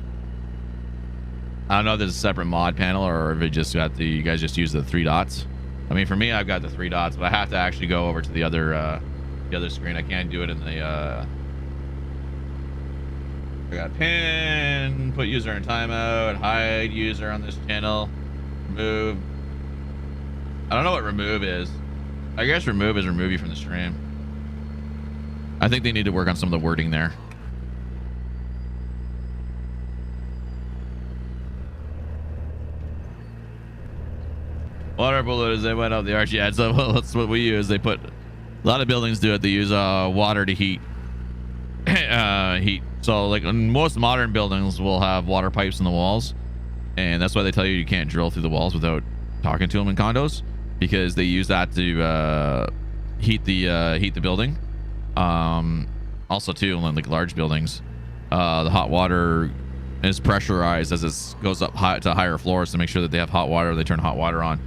I don't know if there's a separate mod panel, or if it just got the, you guys just use the 3 dots. I mean, for me, I've got the 3 dots, but I have to actually go over to the other screen. I can't do it in the, I got pin, put user in timeout, hide user on this channel, remove. I don't know what remove is. I guess remove is remove you from the stream. I think they need to work on some of the wording there. Water balloons, they went out the arch. Yeah, so that's what we use. They put, a lot of buildings do it. They use water to heat. Heat. So like most modern buildings will have water pipes in the walls, and that's why they tell you you can't drill through the walls without talking to them in condos, because they use that to heat the building. Also too, in like large buildings, the hot water is pressurized as it goes up high to higher floors to make sure that they have hot water. They turn hot water on.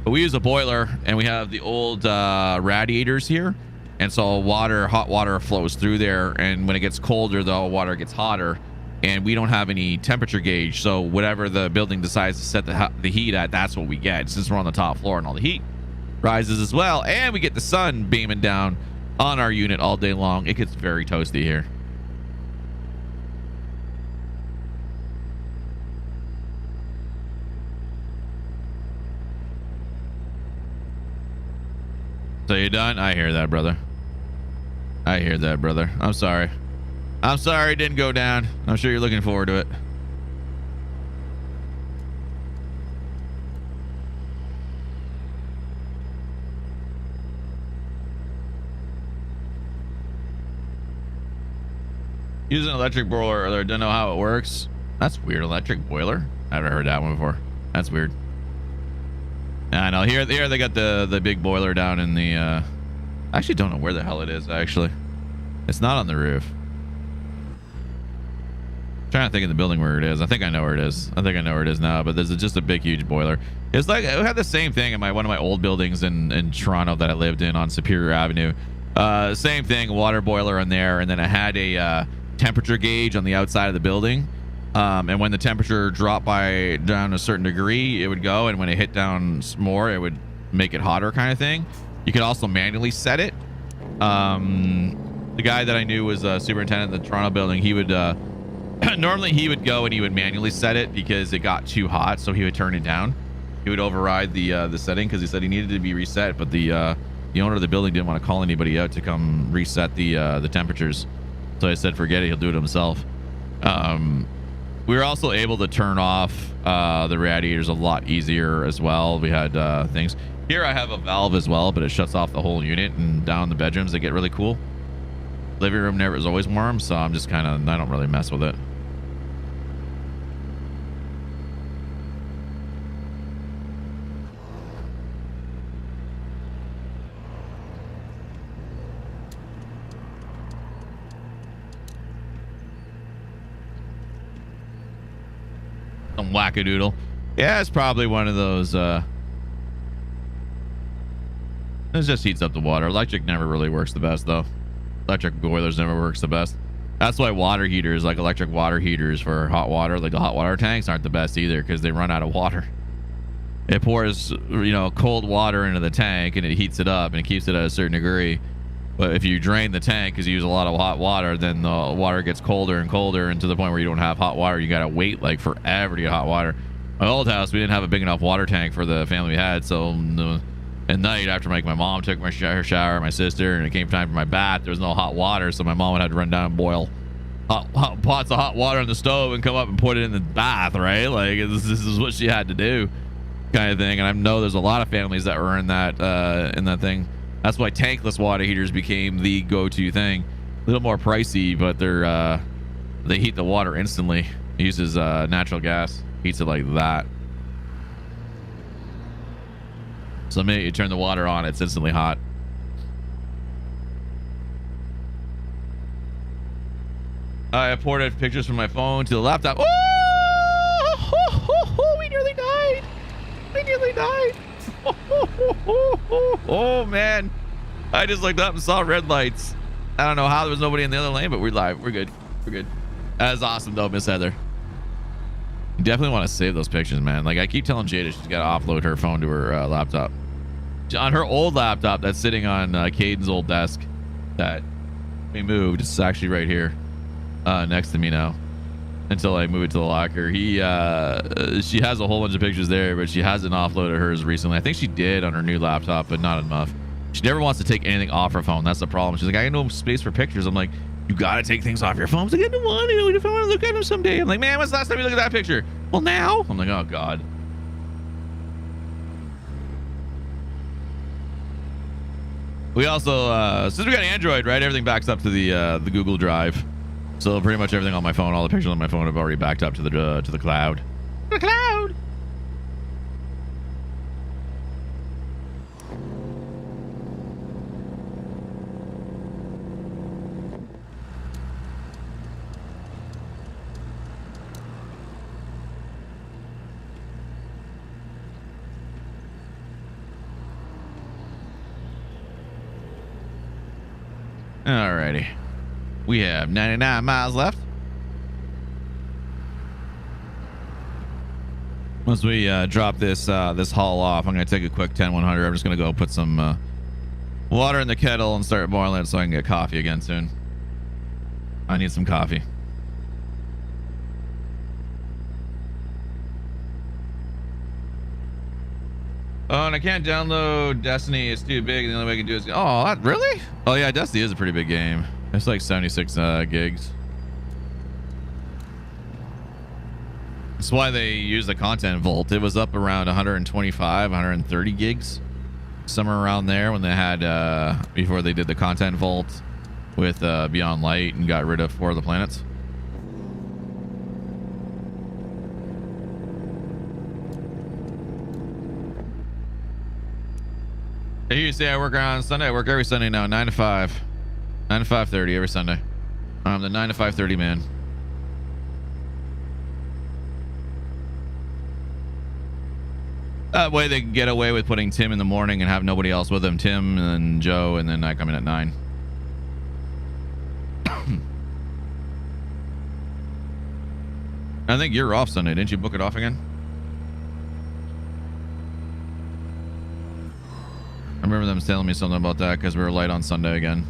But we use a boiler, and we have the old radiators here, and so hot water flows through there, and when it gets colder, the water gets hotter, and we don't have any temperature gauge, so whatever the building decides to set the heat at, that's what we get. Since we're on the top floor and all the heat rises as well, and we get the sun beaming down on our unit all day long, it gets very toasty here. So you done? I hear that, brother. I hear that, brother. I'm sorry. I'm sorry it didn't go down. I'm sure you're looking forward to it. Use an electric boiler, or don't know how it works. That's weird. Electric boiler? I've never heard that one before. That's weird. I know here they got the big boiler down in the I actually don't know where the hell it is. Actually, it's not on the roof. I'm trying to think of the building where it is. I think I know where it is. I think I know where it is now, but there's just a big huge boiler. It's like, I had the same thing in one of my old buildings in Toronto that I lived in on Superior Avenue. Same thing, water boiler in there, and then I had a temperature gauge on the outside of the building. And when the temperature dropped down a certain degree, it would go, and when it hit down more, it would make it hotter, kind of thing. You could also manually set it. The guy that I knew was a superintendent of the Toronto building. He would normally he would go and he would manually set it because it got too hot, so he would turn it down. He would override the setting because he said he needed to be reset, but the owner of the building didn't want to call anybody out to come reset the temperatures. So I said, forget it, he'll do it himself. We were also able to turn off the radiators a lot easier as well. We had things here. I have a valve as well, but it shuts off the whole unit, and down in the bedrooms they get really cool. Living room never is always warm, so I'm just kind of, I don't really mess with it. Some wackadoodle. Yeah, it's probably one of those it just heats up the water. Electric never really works the best though. Electric boilers never works the best. That's why water heaters, like electric water heaters for hot water, like the hot water tanks, aren't the best either, because they run out of water. It pours, you know, cold water into the tank and it heats it up and it keeps it at a certain degree. But if you drain the tank because you use a lot of hot water, then the water gets colder and colder, and to the point where you don't have hot water. You gotta wait like forever to get hot water. My old house, we didn't have a big enough water tank for the family we had, so at night after my mom took her shower, my sister, and it came time for my bath, there was no hot water, so my mom would have to run down and boil hot pots of hot water on the stove and come up and put it in the bath, right? Like this is what she had to do, kind of thing. And I know there's a lot of families that were in that thing. That's why tankless water heaters became the go-to thing. A little more pricey, but they heat the water instantly. It uses natural gas, heats it like that. So the minute you turn the water on, it's instantly hot. I imported pictures from my phone to the laptop. Oh, we nearly died. We nearly died. Oh man, I just looked up and saw red lights. I don't know how there was nobody in the other lane, but we're live. We're good. We're good. That's awesome though, Miss Heather. You definitely want to save those pictures, man. Like I keep telling Jada she's got to offload her phone to her laptop. On her old laptop that's sitting on Caden's old desk that we moved. It's actually right here next to me now until I move it to the locker. She has a whole bunch of pictures there, but she hasn't offloaded hers recently. I think she did on her new laptop, but not enough. She never wants to take anything off her phone. That's the problem. She's like, I got no space for pictures. I'm like, you got to take things off your phone. She's like, I don't want to. If I want to look at them someday. I'm like, man, when's the last time you looked at that picture? Well, now. I'm like, oh God. We also, since we got Android, right, everything backs up to the Google Drive. So pretty much everything on my phone, all the pictures on my phone have already backed up to the cloud. The cloud. Alrighty. We have 99 miles left. Once we drop this haul off, I'm going to take a quick 10-100. I'm just going to go put some water in the kettle and start boiling it so I can get coffee again soon. I need some coffee. Oh, and I can't download Destiny. It's too big. The only way I can do it is... Oh, really? Oh, yeah, Destiny is a pretty big game. It's like 76 gigs. That's why they use the content vault. It was up around 125, 130 gigs. Somewhere around there when they had... before they did the content vault with Beyond Light and got rid of 4 of the planets. I hear you say I work on Sunday. I work every Sunday now, 9 to 5. 9 to 5:30 every Sunday. I'm the 9 to 5:30 man. That way they can get away with putting Tim in the morning and have nobody else with him. Tim and Joe, and then I come in at 9. I think you're off Sunday. Didn't you book it off again? I remember them telling me something about that because we were light on Sunday again.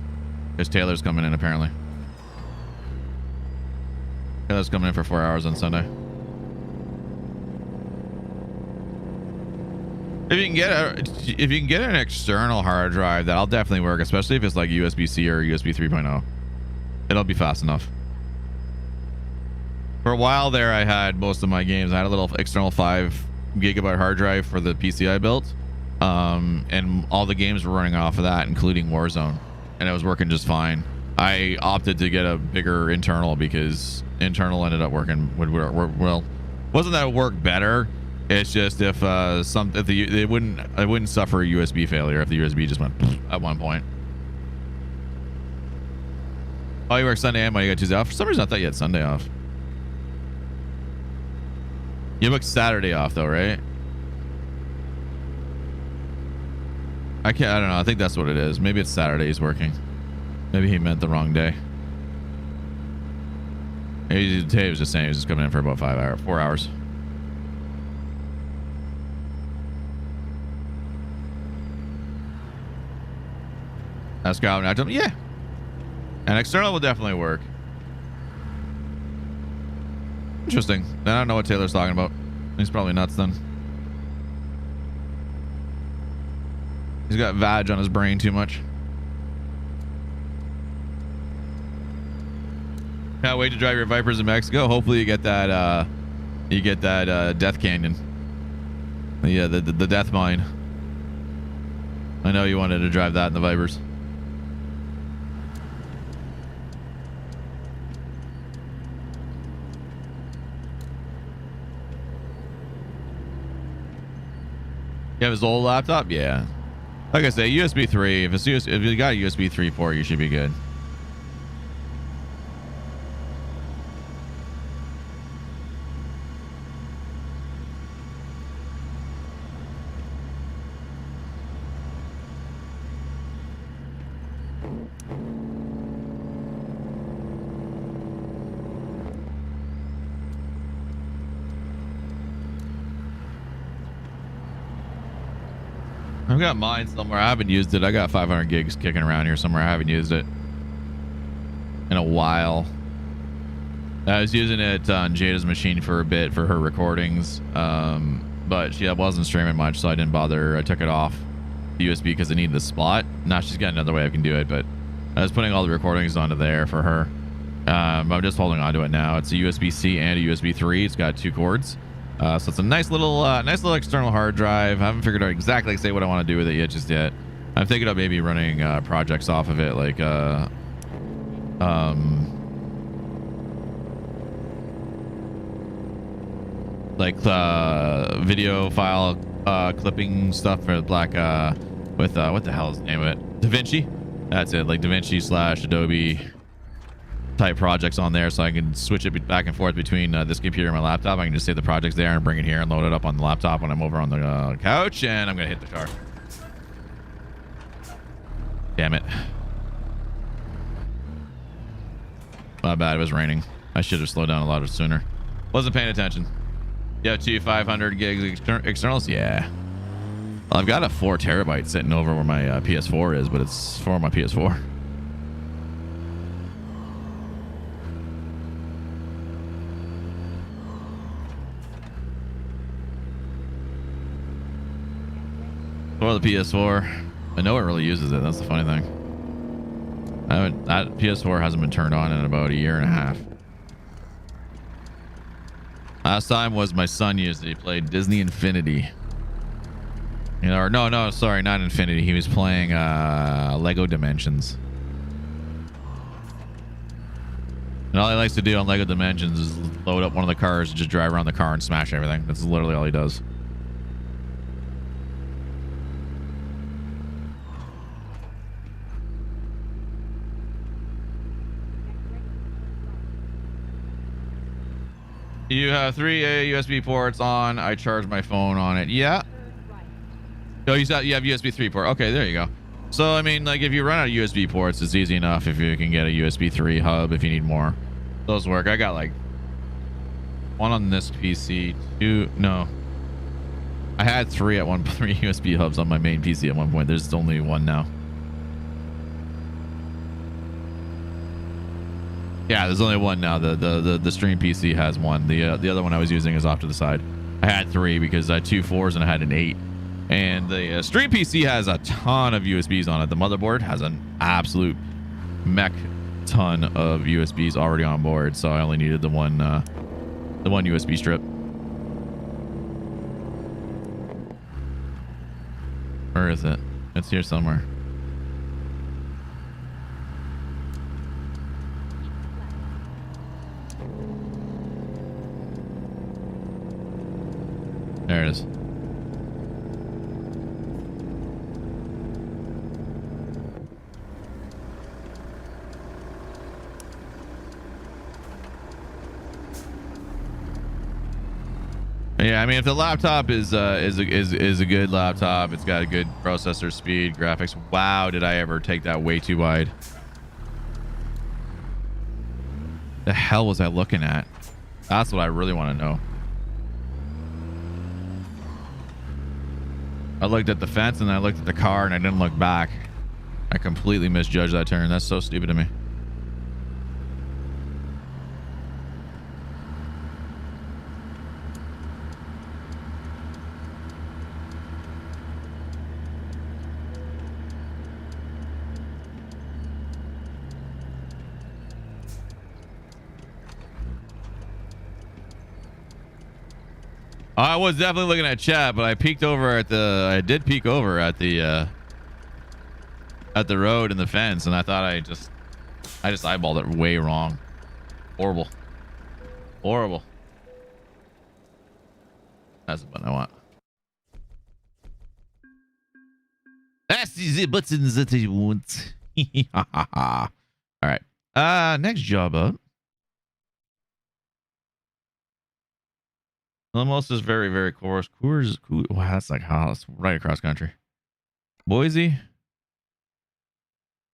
Because Taylor's coming in apparently. Taylor's coming in for 4 hours on Sunday. If you can get an external hard drive, that'll definitely work, especially if it's like USB-C or USB 3.0. It'll be fast enough. For a while there, I had most of my games. I had a little external 5 GB hard drive for the PC I built, and all the games were running off of that, including Warzone, and it was working just fine. I opted to get a bigger internal because internal ended up working well. Wasn't that it worked better? It's just if it wouldn't suffer a USB failure if the USB just went at one point. Oh, you work Sunday and Monday, you got Tuesday off. For some reason, I thought you had Sunday off. You booked Saturday off though, right? I don't know. I think that's what it is. Maybe it's Saturday he's working. Maybe he meant the wrong day. Maybe today he was just saying he was just coming in for about 4 hours. That's Calvin. I told him, yeah. And external will definitely work. Interesting. I don't know what Taylor's talking about. He's probably nuts then. He's got vag on his brain too much. Can't wait to drive your Vipers in Mexico. Hopefully you get that Death Canyon. Yeah, the Death Mine. I know you wanted to drive that in the Vipers. You have his old laptop? Yeah. Like I say, USB 3. If you got a USB 3 port, you should be good. I've got mine somewhere. I haven't used it. I got 500 gigs kicking around here somewhere. I haven't used it in a while. I was using it on Jada's machine for a bit for her recordings, but she wasn't streaming much, so I didn't bother. I took it off the USB because I needed the spot. Now she's got another way I can do it, but I was putting all the recordings onto there for her. I'm just holding onto it now. It's a USB-C and a USB 3. It's got 2 cords. So it's a nice little external hard drive. I haven't figured out exactly what I want to do with it yet. I'm thinking of maybe running projects off of it, like video file clipping stuff for black with what the hell is the name of it? DaVinci. That's it, like DaVinci / Adobe type projects on there, so I can switch it back and forth between this computer and my laptop. I can just save the projects there and bring it here and load it up on the laptop when I'm over on the couch, and I'm gonna hit the car. Damn it. My bad, it was raining. I should have slowed down a lot sooner. Wasn't paying attention. You have 500 gigs externals? Yeah. Well, I've got a 4 terabyte sitting over where my PS4 is, but it's for my PS4. For the PS4, I know it really uses it. That's the funny thing. That PS4 hasn't been turned on in about a year and a half. Last time was my son used it. He played Disney Infinity. You know, or no, sorry, not Infinity. He was playing Lego Dimensions. And all he likes to do on Lego Dimensions is load up one of the cars and just drive around the car and smash everything. That's literally all he does. You have 3 USB ports on. I charge my phone on it. Yeah. Oh, you have USB 3 port. Okay, there you go. So, I mean, like, if you run out of USB ports, it's easy enough if you can get a USB 3 hub if you need more. Those work. I got, like, 1 on this PC. 2... No. I had 3 USB hubs on my main PC at one point. There's only 1 now. Yeah, there's only 1 now. The stream PC has 1. The other one I was using is off to the side. I had 3 because I had 2 4s and I had an 8. And the stream PC has a ton of USBs on it. The motherboard has an absolute mech ton of USBs already on board. So I only needed the 1 The one USB strip. Where is it? It's here somewhere. There it is. Yeah, I mean, if the laptop is a good laptop, it's got a good processor speed, graphics. Wow, did I ever take that way too wide? The hell was I looking at? That's what I really want to know. I looked at the fence and I looked at the car and I didn't look back. I completely misjudged that turn. That's so stupid of me. I was definitely looking at chat, but I peeked over at the. I did peek over at the road and the fence, and I thought I just eyeballed it way wrong. Horrible, horrible. That's the button I want. That's the buttons that I want. All right. Next job up. Almost is very, very coarse. Coors. Wow, that's like hot. That's right across country. Boise.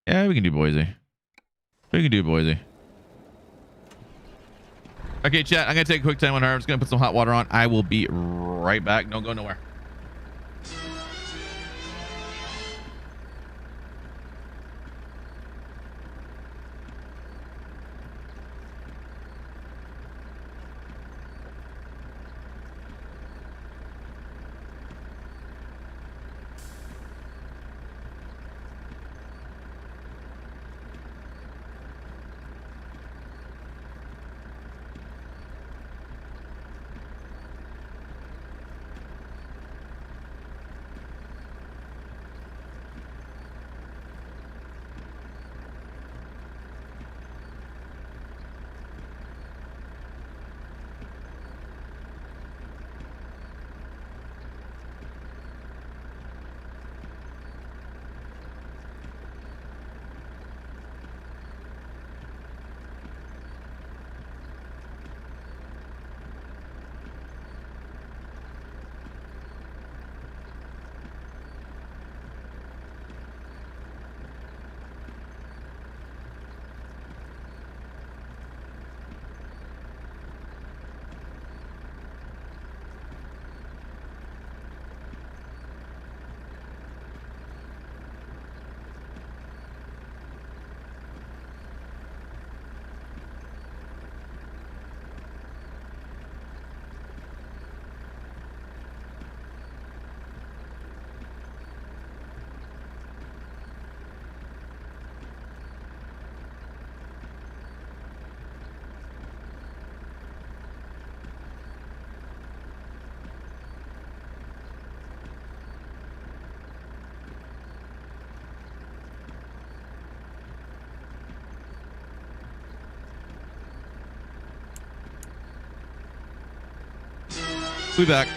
Yeah, we can do Boise. We can do Boise. Okay, chat. I'm gonna take a quick time on her. I'm just gonna put some hot water on. I will be right back. Don't go nowhere. We back.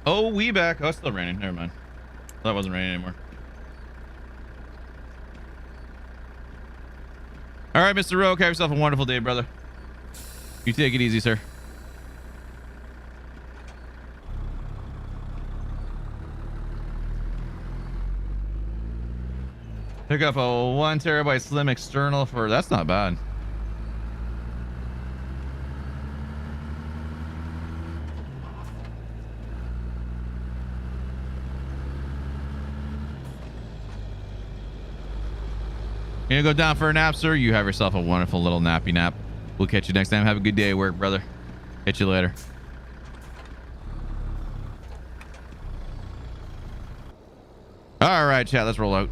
Oh, we back. Oh, it's still raining. Never mind. That wasn't raining anymore. All right, Mr. Roke, have yourself a wonderful day, brother. You take it easy, sir. Pick up a 1 terabyte slim external for... That's not bad. You gonna go down for a nap, sir? You have yourself a wonderful little nappy nap. We'll catch you next time. Have a good day at work, brother. Catch you later. All right, chat. Let's roll out.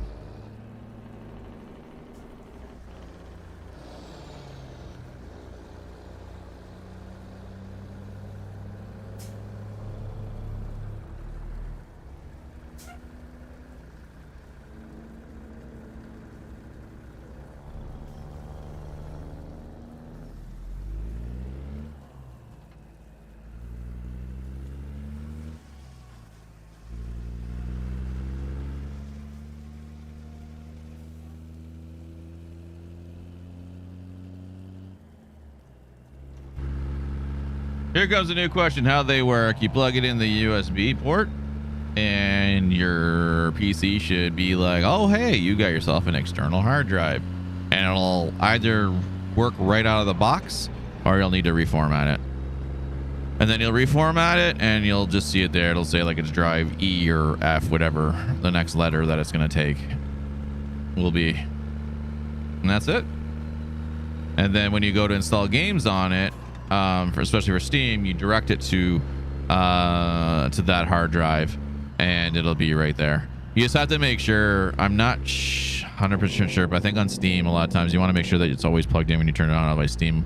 Here comes a new question. How they work. You plug it in the USB port and your PC should be like, oh, hey, you got yourself an external hard drive. And it'll either work right out of the box or you'll need to reformat it. And then you'll reformat it and you'll just see it there. It'll say like it's drive E or F, whatever the next letter that it's going to take will be. And that's it. And then when you go to install games on it, especially for Steam, you direct it to that hard drive and it'll be right there. You just have to make sure, I'm not 100% sure, but I think on Steam, a lot of times you want to make sure that it's always plugged in when you turn it on. Otherwise Steam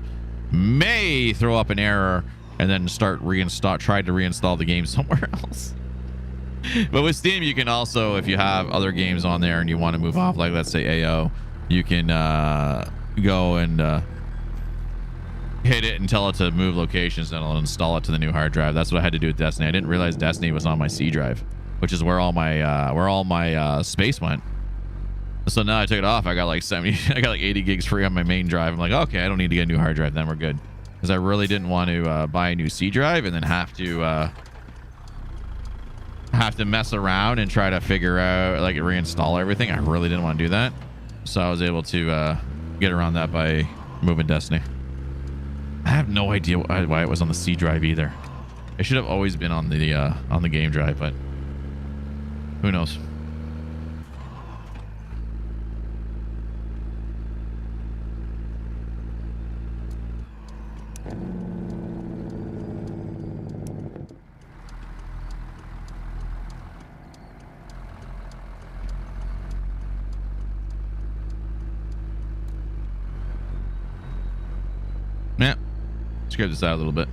may throw up an error and then try to reinstall the game somewhere else. But with Steam, you can also, if you have other games on there and you want to move off, like let's say AO, you can go and hit it and tell it to move locations and it'll install it to the new hard drive. That's what I had to do with Destiny. I didn't realize Destiny was on my C drive, which is where all my space went. So now I took it off. I got like 80 gigs free on my main drive. I'm like, okay, I don't need to get a new hard drive. Then we're good. Because I really didn't want to buy a new C drive and then have to mess around and try to figure out, like, reinstall everything. I really didn't want to do that. So I was able to get around that by moving Destiny. I have no idea why it was on the C drive either. It should have always been on the game drive, but who knows? Yeah, scrape this out a little bit.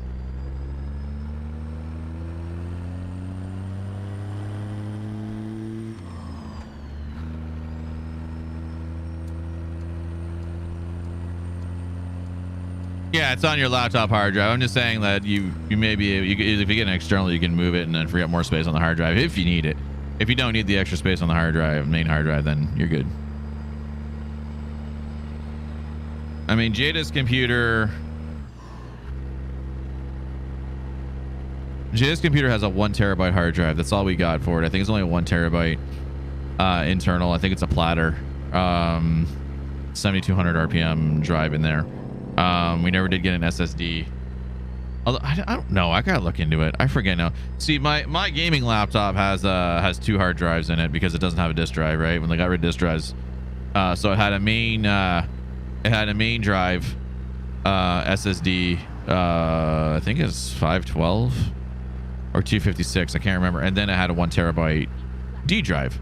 Yeah, it's on your laptop hard drive. I'm just saying that you may be if you get an external, you can move it and then free up more space on the hard drive if you need it. If you don't need the extra space on the hard drive, main hard drive, then you're good. I mean, Jada's computer has a 1 terabyte hard drive. That's all we got for it. I think it's only a 1 terabyte internal. I think it's a platter 7200 RPM drive in there. We never did get an SSD. Although I don't know. I gotta look into it. I forget now. See, my gaming laptop has 2 hard drives in it because it doesn't have a disk drive, right? When they got rid of disk drives, so it had a main drive SSD. I think it's 512 or 256. I can't remember. And then it had a 1 terabyte D drive.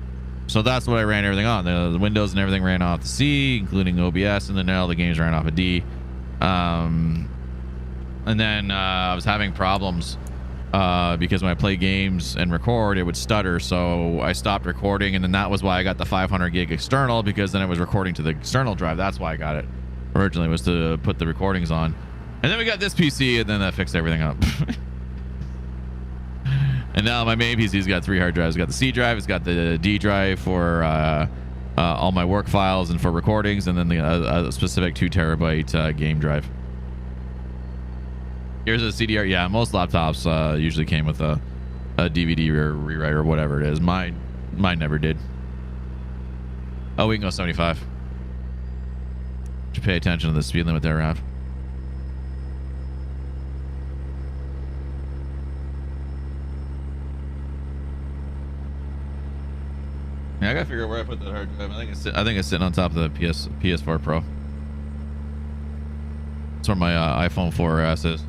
So that's what I ran everything on. The Windows and everything ran off the C, including OBS, and then all the games ran off a D. And then I was having problems because when I play games and record, it would stutter. So I stopped recording, and then that was why I got the 500 gig external, because then it was recording to the external drive. That's why I got it originally, was to put the recordings on. And then we got this PC, and then that fixed everything up. And now my main PC's got 3 hard drives. It's got the C drive, it's got the D drive for all my work files and for recordings, and then the specific 2 terabyte game drive. Here's a CDR. Yeah, most laptops usually came with a DVD rewrite or whatever it is. Mine never did. Oh, we can go 75. Should pay attention to the speed limit there, Rav. Yeah, I gotta figure out where I put that hard drive. I think it's sitting on top of the PS4 Pro. That's where my iPhone 4S is.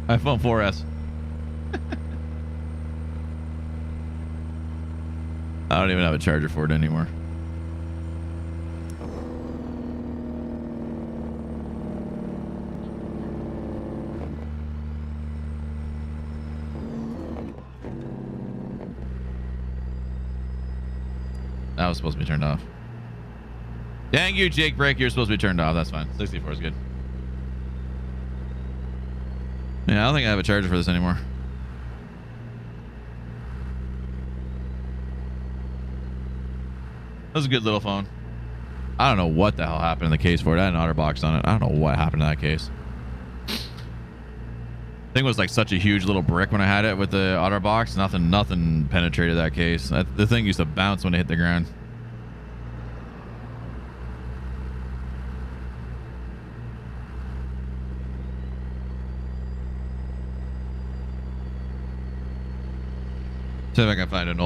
iPhone 4S. I don't even have a charger for it anymore. That was supposed to be turned off. Dang you, Jake Break. You're supposed to be turned off. That's fine. 64 is good. Yeah, I don't think I have a charger for this anymore. That was a good little phone. I don't know what the hell happened in the case for it. I had an OtterBox on it. I don't know what happened to that case. Thing was like such a huge little brick when I had it with the OtterBox. Nothing penetrated that case. The thing used to bounce when it hit the ground. See if I can find an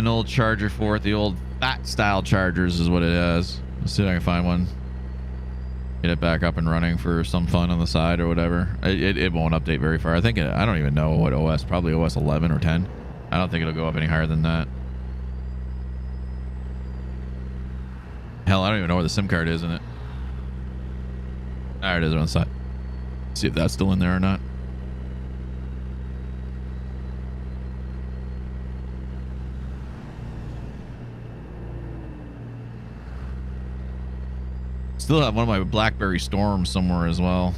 old charger for it. The old fat style chargers is what it is. Let's see if I can find one. Get it back up and running for some fun on the side or whatever. It won't update very far. I don't even know what OS. Probably OS 11 or 10. I don't think it'll go up any higher than that. Hell, I don't even know where the SIM card is in it. There it is on the side. See if that's still in there or not. Still have one of my BlackBerry Storms somewhere as well.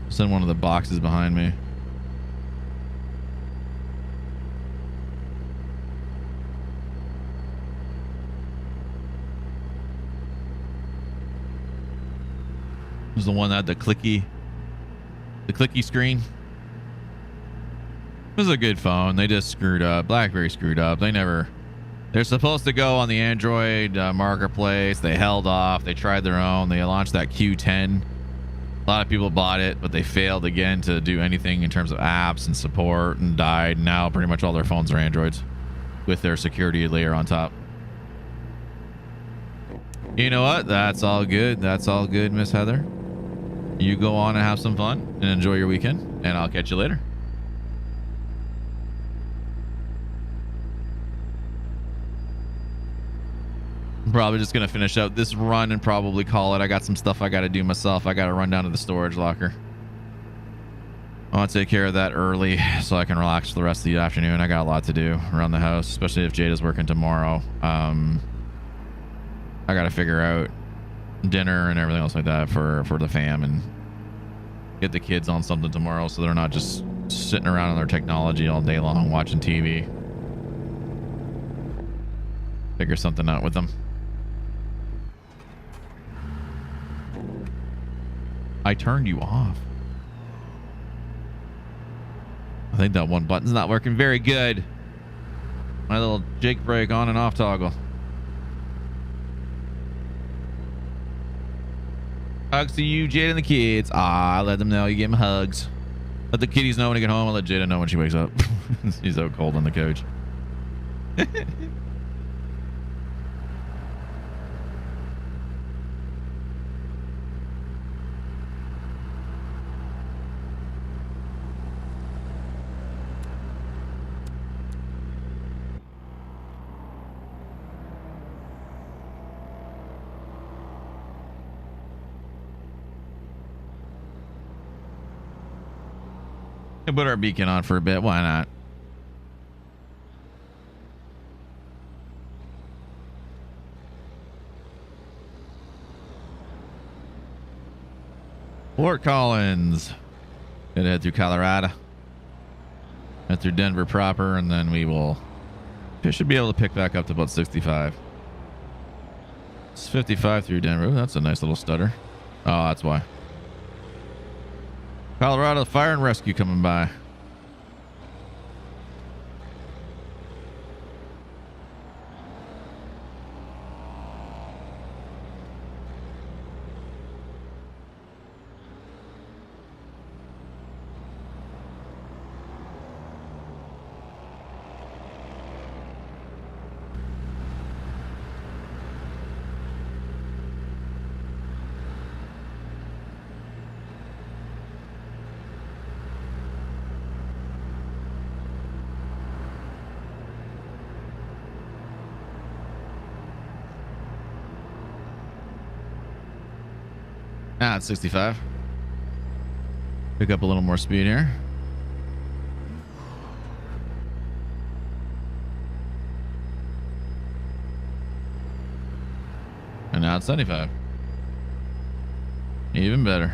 It's in one of the boxes behind me. It was the one that had the clicky screen. It was a good phone. They just screwed up. BlackBerry screwed up. They're supposed to go on the Android marketplace. They held off. They tried their own. They launched that Q10. A lot of people bought it, but they failed again to do anything in terms of apps and support and died. Now pretty much all their phones are Androids with their security layer on top. You know what? That's all good. That's all good, Miss Heather. You go on and have some fun and enjoy your weekend, and I'll catch you later. I'm probably just going to finish out this run and probably call it. I got some stuff I got to do myself. I got to run down to the storage locker. I want to take care of that early so I can relax for the rest of the afternoon. I got a lot to do around the house, especially if Jada's working tomorrow. I got to figure out dinner and everything else like that for the fam and get the kids on something tomorrow so they're not just sitting around on their technology all day long watching TV. Figure something out with them. I turned you off. I think that one button's not working very good. My little Jake brake on and off toggle. Hugs to you, Jade, and the kids. Let them know you give them hugs. Let the kiddies know when they get home. I'll let Jada know when she wakes up. She's so cold on the couch. We'll put our beacon on for a bit. Why not? Fort Collins. Gonna head through Colorado. Head through Denver proper, and then we should be able to pick back up to about 65. It's 55 through Denver. Ooh, that's a nice little stutter. Oh, that's why. Colorado Fire and Rescue coming by. It's 65. Pick up a little more speed here. And now it's 75. Even better.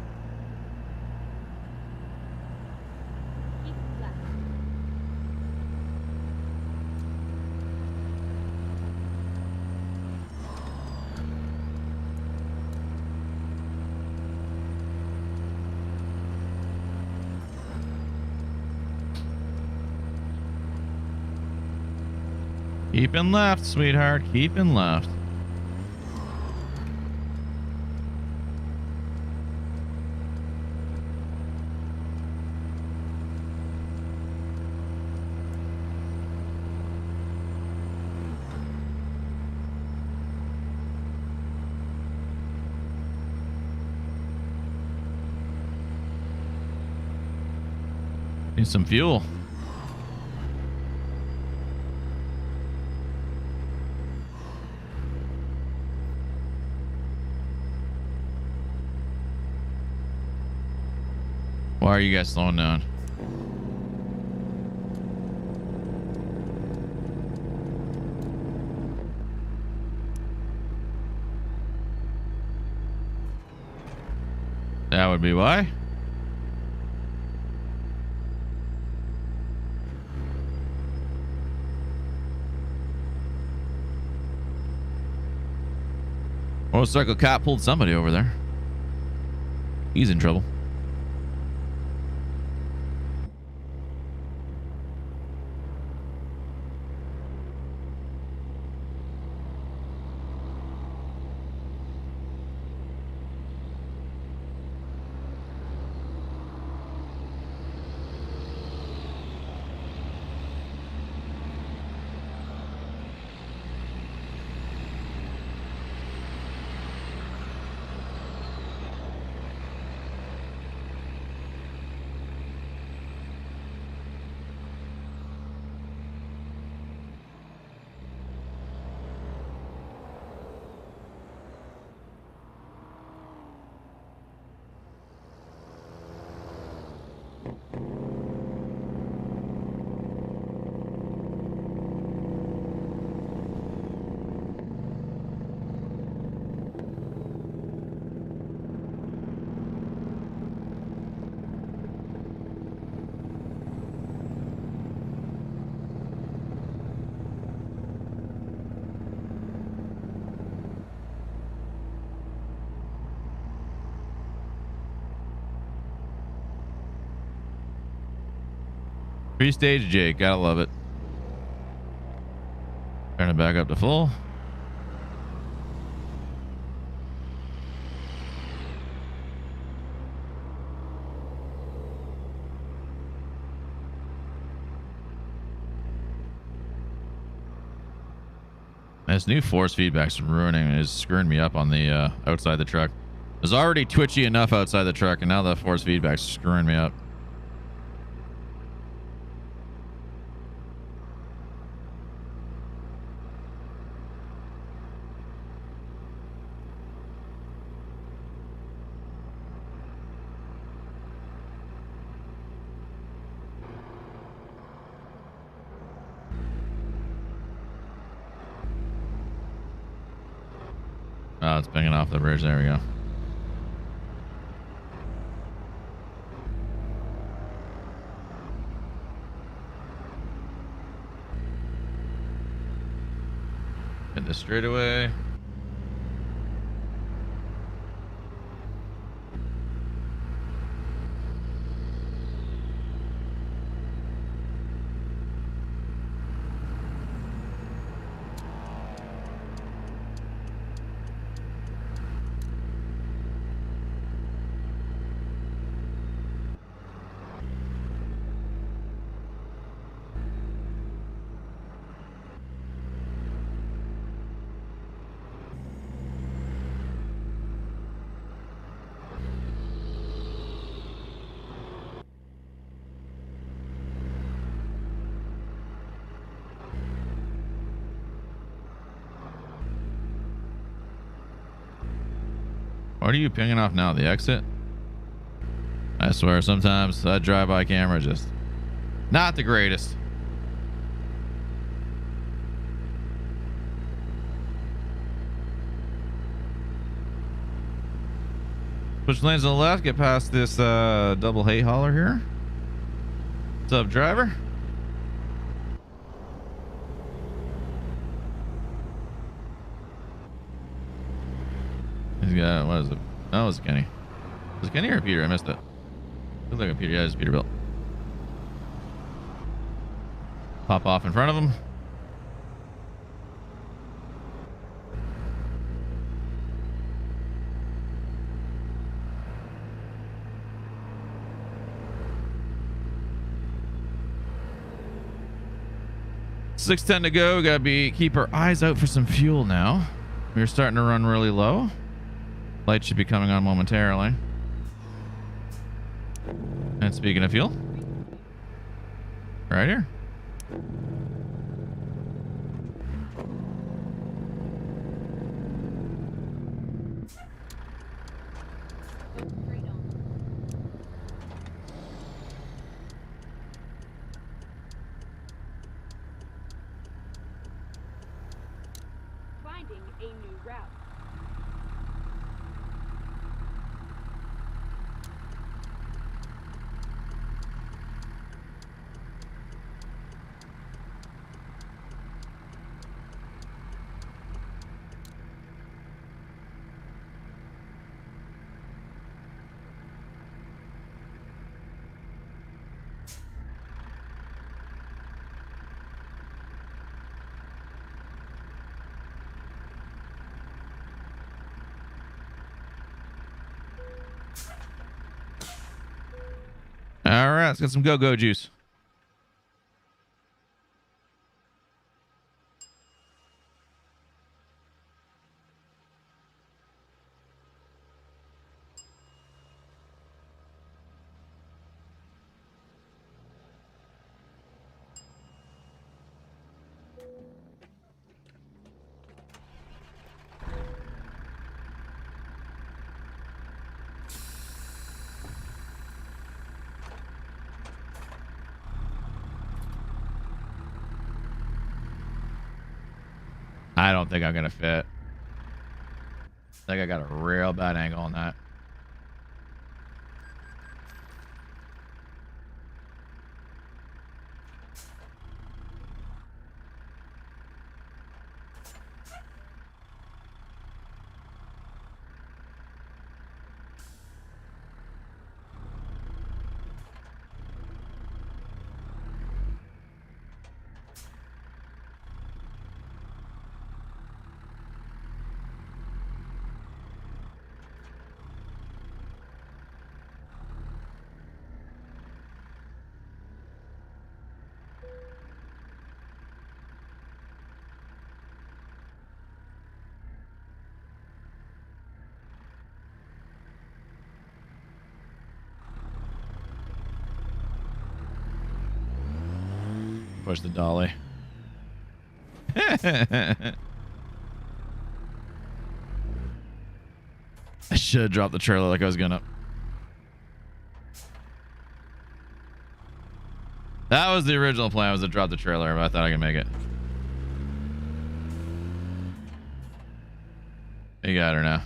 Keeping left, sweetheart. Keeping left. Need some fuel. Why are you guys slowing down? That would be why. Motorcycle cop pulled somebody over there. He's in trouble. Three-stage Jake, gotta love it. Turn it back up to full. This new force feedback's ruining, is screwing me up on the outside the truck. It was already twitchy enough outside the truck, and now the force feedback's screwing me up. Oh, it's pinging off the bridge. There we go. Hit the straightaway. What are you pinging off now? The exit? I swear, sometimes that drive-by camera just not the greatest. Switch lanes on the left, get past this double hay hauler here. What's up, driver? He's got, what is it? Oh, it's Kenny. Was it Kenny or Peter? I missed it. Looks like a Peter. Yeah, it's Peterbilt. Pop off in front of him. 6:10 to go. We gotta keep our eyes out for some fuel now. We're starting to run really low. Light should be coming on momentarily. And speaking of fuel, right here. All right, let's get some go-go juice. I don't think I'm gonna fit. I think I got a real bad angle on that. Push the dolly. I should have dropped the trailer like I was gonna. That was the original plan, was to drop the trailer, but I thought I could make it. You got her now.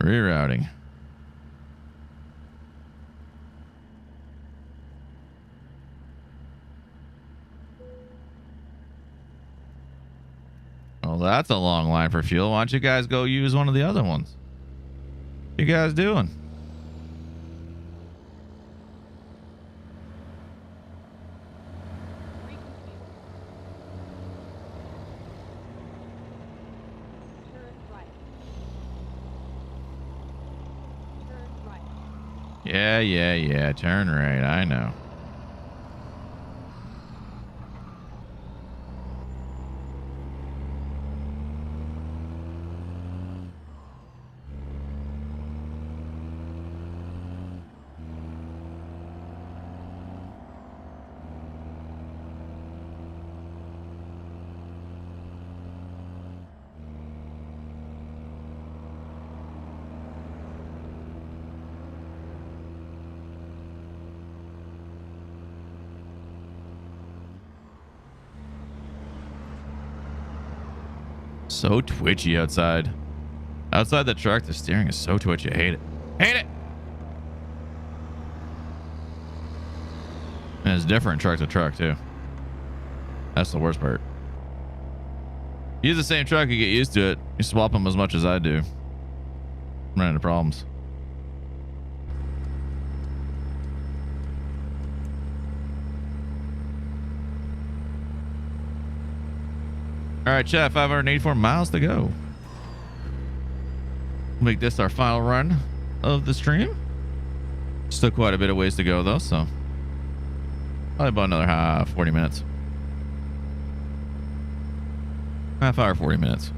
Rerouting. Well, that's a long line for fuel. Why don't you guys go use one of the other ones? What you guys doing? Yeah. Turn right. I know. So twitchy outside. Outside the truck, the steering is so twitchy. I hate it. Hate it! And it's different truck to truck, too. That's the worst part. Use the same truck, you get used to it. You swap them as much as I do. I'm running into problems. All right, chat, 584 miles to go. Make this our final run of the stream. Still quite a bit of ways to go though, so probably about another 40 minutes. Half hour, 40 minutes.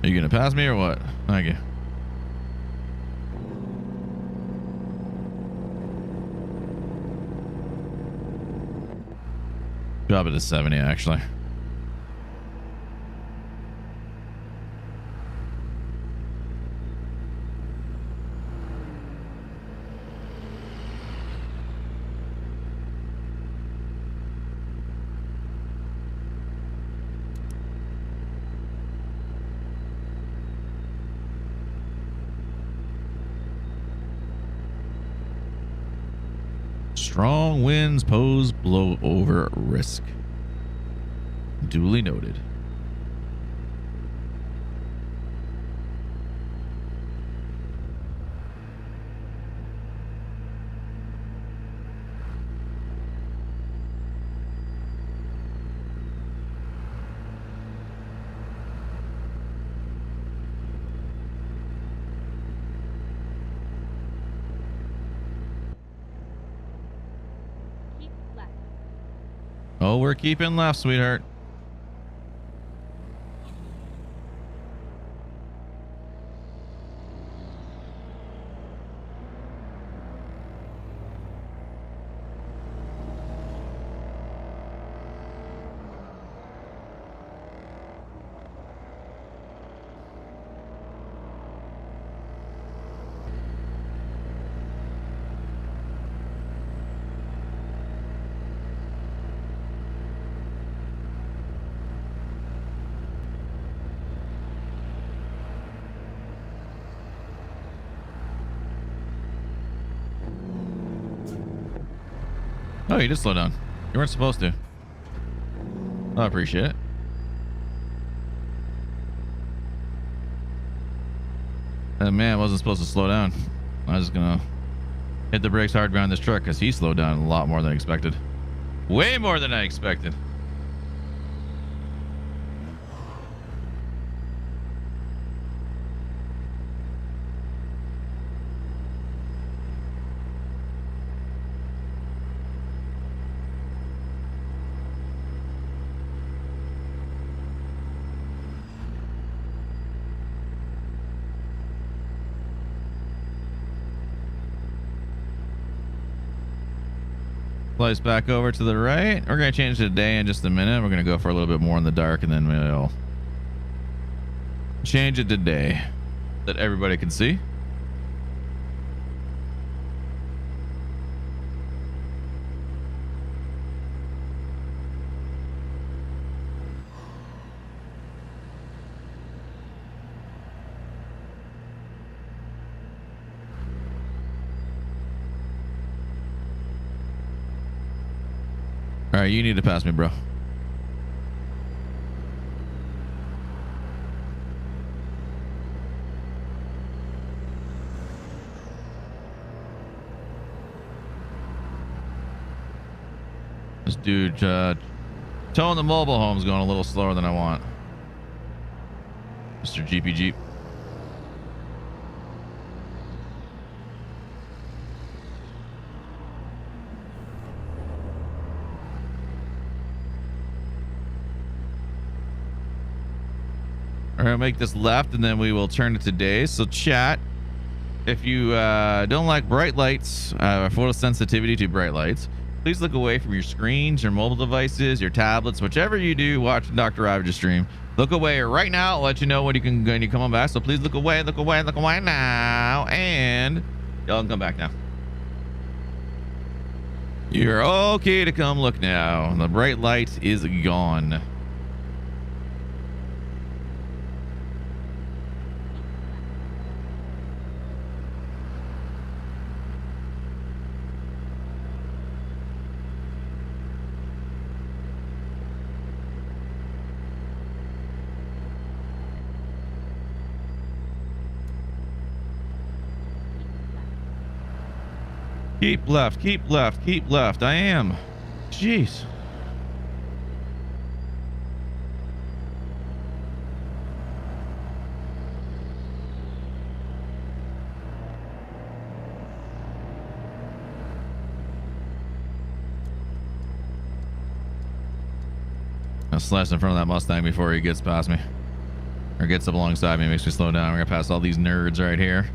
Are you gonna pass me or what? Thank you. Drop it to 70 actually. Strong winds pose blowover risk. Duly noted. Oh, we're keeping left, sweetheart. Oh, you did slow down. You weren't supposed to. I appreciate it. That man wasn't supposed to slow down. I was gonna hit the brakes hard behind this truck because he slowed down a lot more than I expected. Way more than I expected. Slice back over to the right. We're going to change the day in just a minute. We're going to go for a little bit more in the dark and then we'll change it to day that everybody can see. All right, you need to pass me, bro. This dude towing the mobile home's going a little slower than I want. Mr. GP Jeep. We're gonna make this left and then we will turn it to day. So chat, if you don't like bright lights, photosensitivity to bright lights, please look away from your screens, your mobile devices, your tablets, whichever you do watching Dr. Ravager stream. Look away right now. I'll let you know when you come on back. So please look away now, and y'all can come back now. You're okay to come look now. The bright light is gone. Keep left, keep left, keep left. I am. Jeez. I'll slash in front of that Mustang before he gets past me. Or gets up alongside me, makes me slow down. We're gonna pass all these nerds right here.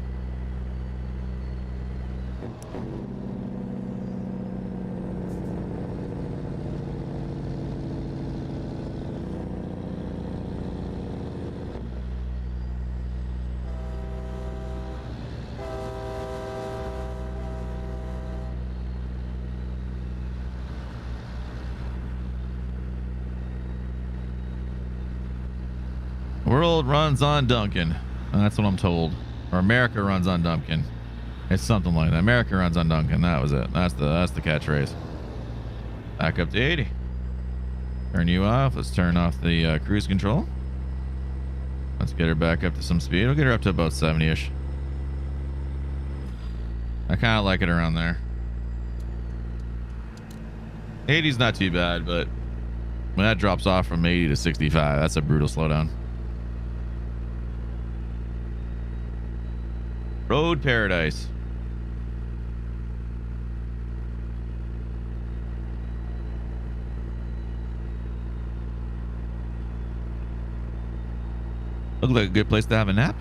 World runs on Duncan. That's what I'm told. Or America runs on Duncan. It's something like that. America runs on Duncan. That was it. That's the catchphrase. Back up to 80. Turn you off. Let's turn off the cruise control. Let's get her back up to some speed. We'll get her up to about 70-ish. I kind of like it around there. 80's not too bad, but when that drops off from 80 to 65, that's a brutal slowdown. Road paradise. Looks like a good place to have a nap.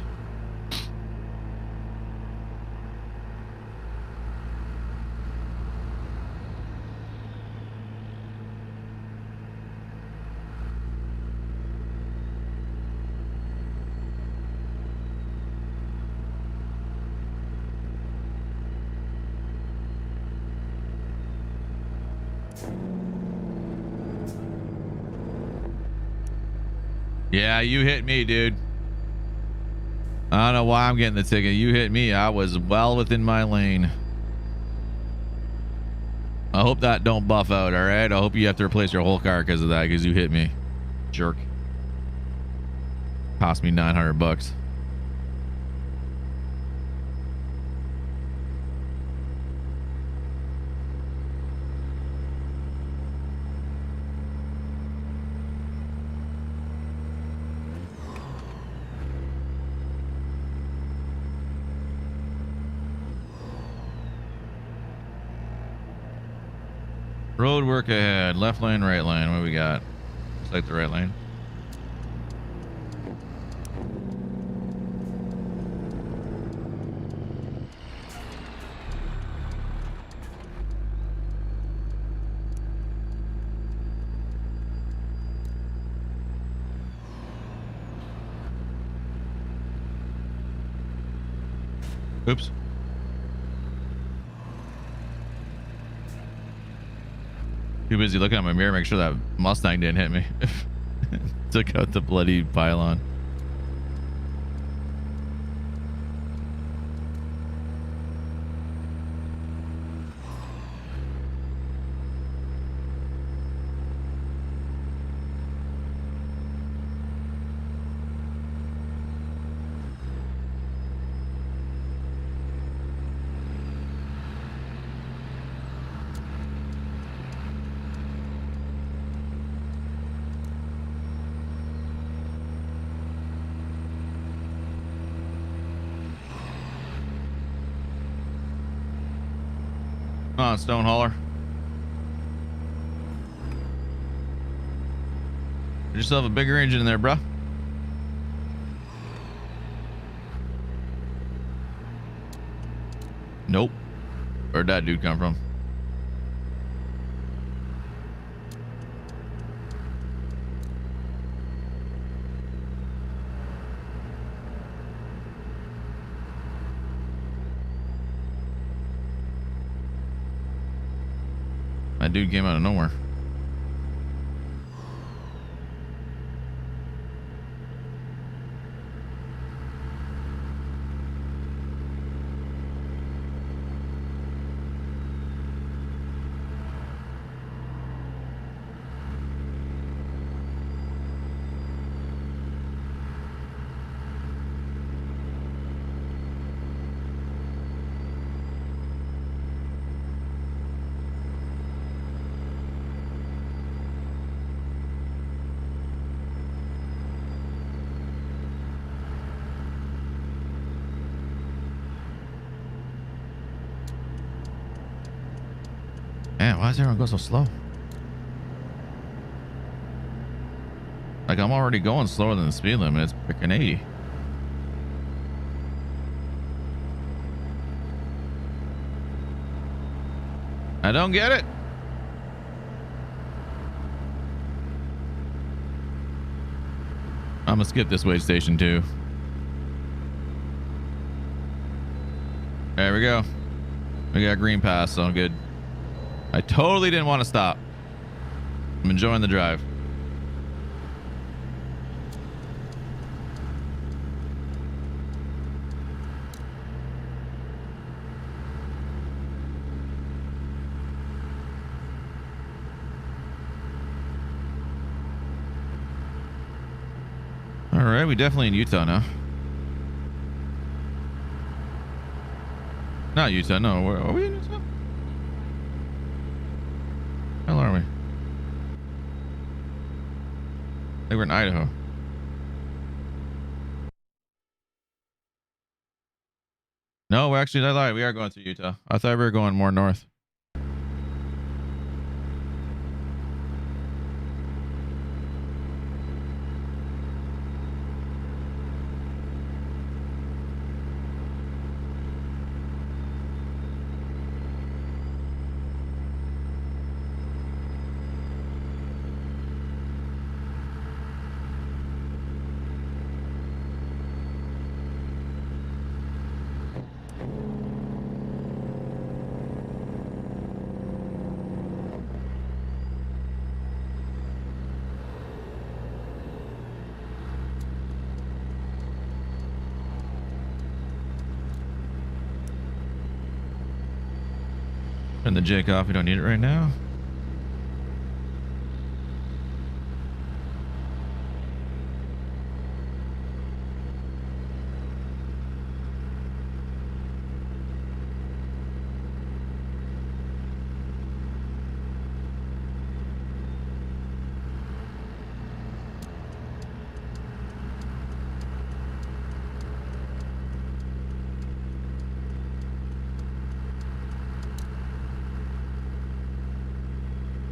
Yeah, you hit me, dude. I don't know why I'm getting the ticket. You hit me. I was well within my lane. I hope that don't buff out, all right? I hope you have to replace your whole car because of that, because you hit me. Jerk. Cost me 900 bucks. Road work ahead. Left lane, right lane. What do we got? Looks like the right lane. Oops. Too busy looking at my mirror, make sure that Mustang didn't hit me. Took out the bloody pylon. Come on, Stone Hauler. Get yourself a bigger engine in there, bruh. Nope. Where'd that dude come from? That dude came out of nowhere. Man, why does everyone go so slow? Like, I'm already going slower than the speed limit. It's freaking 80. I don't get it. I'm gonna skip this wait station too. There we go. We got green pass, so good. I totally didn't want to stop. I'm enjoying the drive. All right, we definitely in Utah now. Not Utah, no. Where are we in Utah? Hell are we? I think we're in Idaho. No, we're actually, I lied. We are going through Utah. I thought we were going more north. Turn the jig off. We don't need it right now.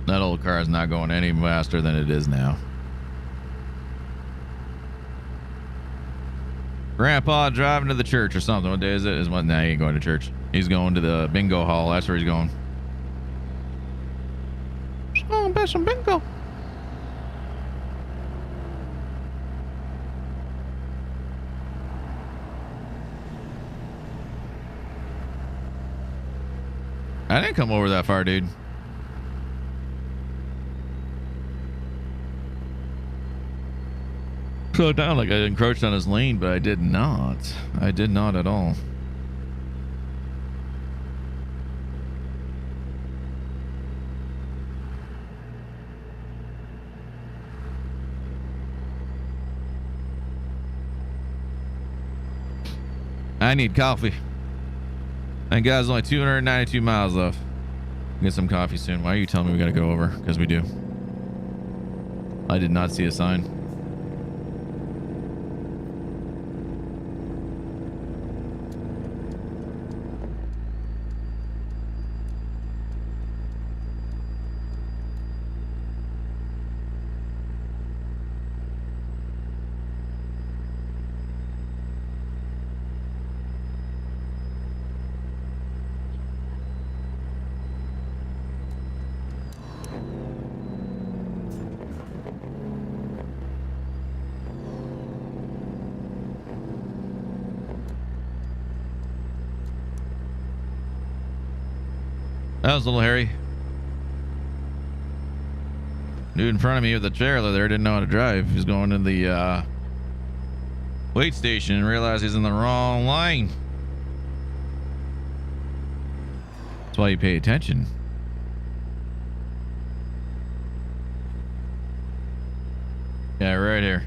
That old car is not going any faster than it is now. Grandpa driving to the church or something. What day is it? Is what? Nah, he ain't going to church. He's going to the bingo hall. That's where he's going. Just going to bet some bingo. I didn't come over that far, dude. Slowed down like I encroached on his lane, but I did not. I did not at all. I need coffee. Thank God, there's only 292 miles left. Get some coffee soon. Why are you telling me we gotta go over? Because we do. I did not see a sign. That was a little hairy. Dude in front of me with the trailer there didn't know how to drive. He's going to the wait station and realized he's in the wrong line. That's why you pay attention. Yeah, right here.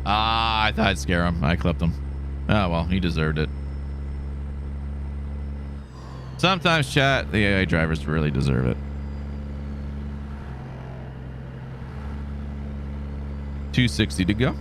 Ah, I thought I'd scare him. I clipped him. Oh, well, he deserved it. Sometimes, chat, the AI drivers really deserve it. 260 to go.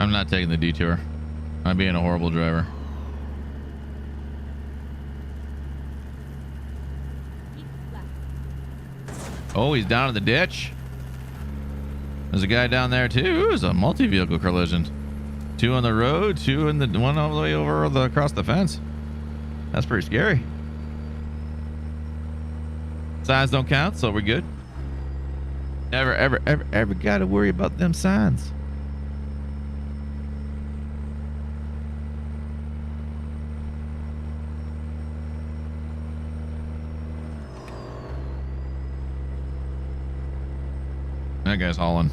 I'm not taking the detour. I'm being a horrible driver. Oh, he's down in the ditch. There's a guy down there too. It was a multi-vehicle collision. 2 on the road, 2 in the one all the way over across the fence. That's pretty scary. Signs don't count, so we're good. Never, ever got to worry about them signs. That guy's hauling.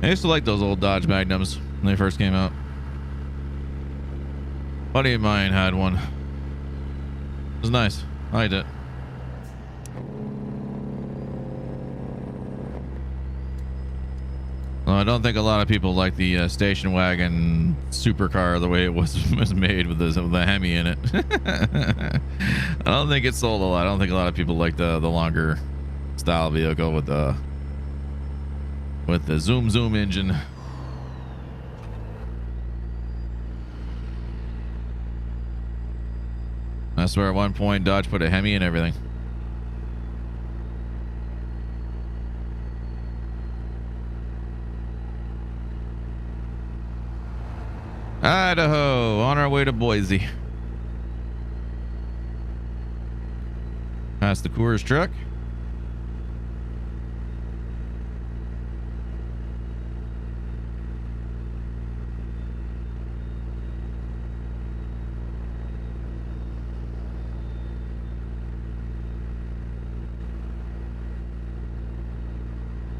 I used to like those old Dodge Magnums when they first came out. A buddy of mine had one. It was nice. I liked it. Well, I don't think a lot of people like the station wagon supercar the way it was made with the Hemi in it. I don't think it sold a lot. I don't think a lot of people like the longer style vehicle with the zoom engine. I swear at one point Dodge put a Hemi in everything. Idaho, on our way to Boise. Past the Coors truck.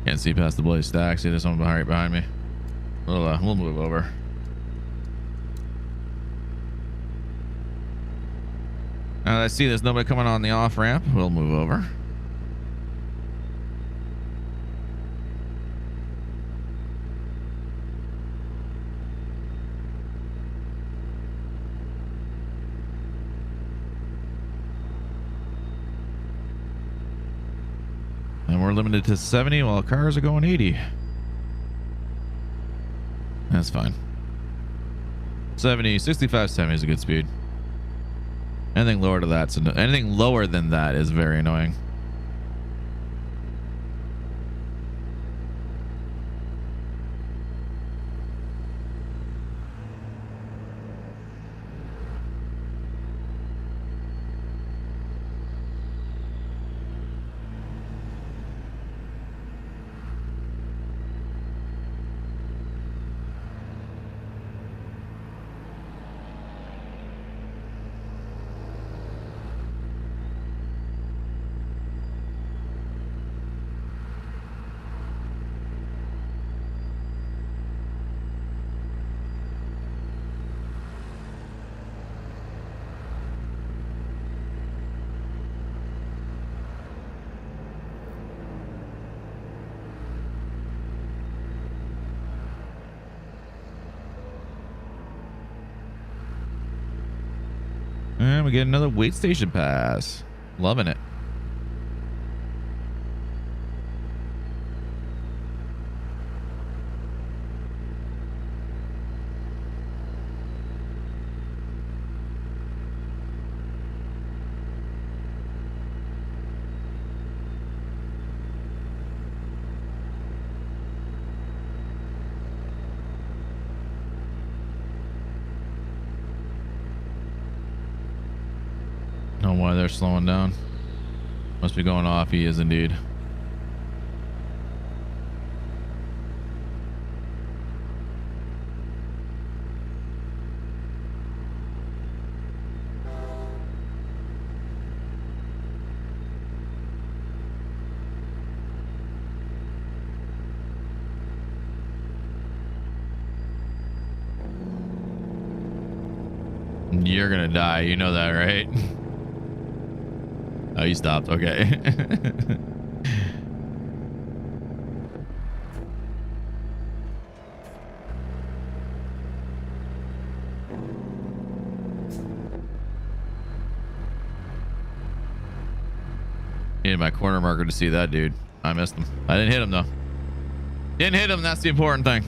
Can't see past the Blaze stack. See, there's someone right behind me. We'll move over. I see there's nobody coming on the off ramp. We'll move over. And we're limited to 70 while cars are going 80. That's fine. 70, 65, 70 is a good speed. Anything lower to that, anything lower than that is very annoying. And we get another wait station pass. Loving it. Why they're slowing down. Must be going off. He is indeed. You're gonna die, you know that, right? Oh, you stopped. Okay. Needed my corner marker to see that dude. I missed him. I didn't hit him though. Didn't hit him. That's the important thing.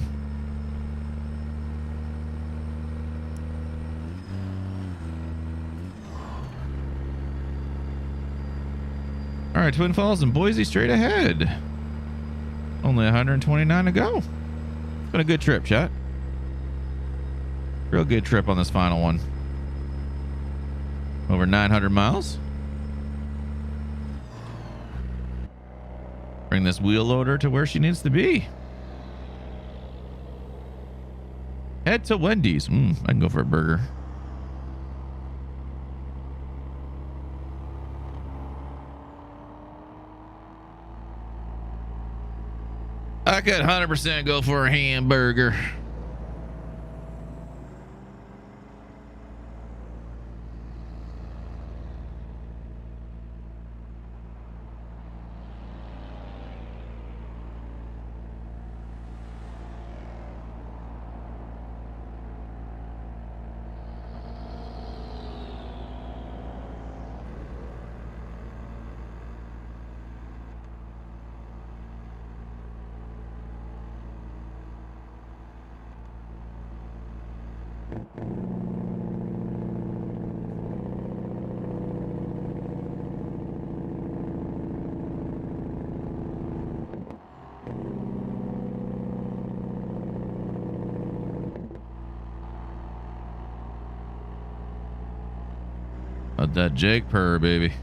All right, Twin Falls and Boise straight ahead. Only 129 to go. It's been a good trip, chat. Real good trip on this final one. Over 900 miles. Bring this wheel loader to where she needs to be. Head to Wendy's. I can go for a burger. I could 100% go for a hamburger. Let that Jake purr, baby.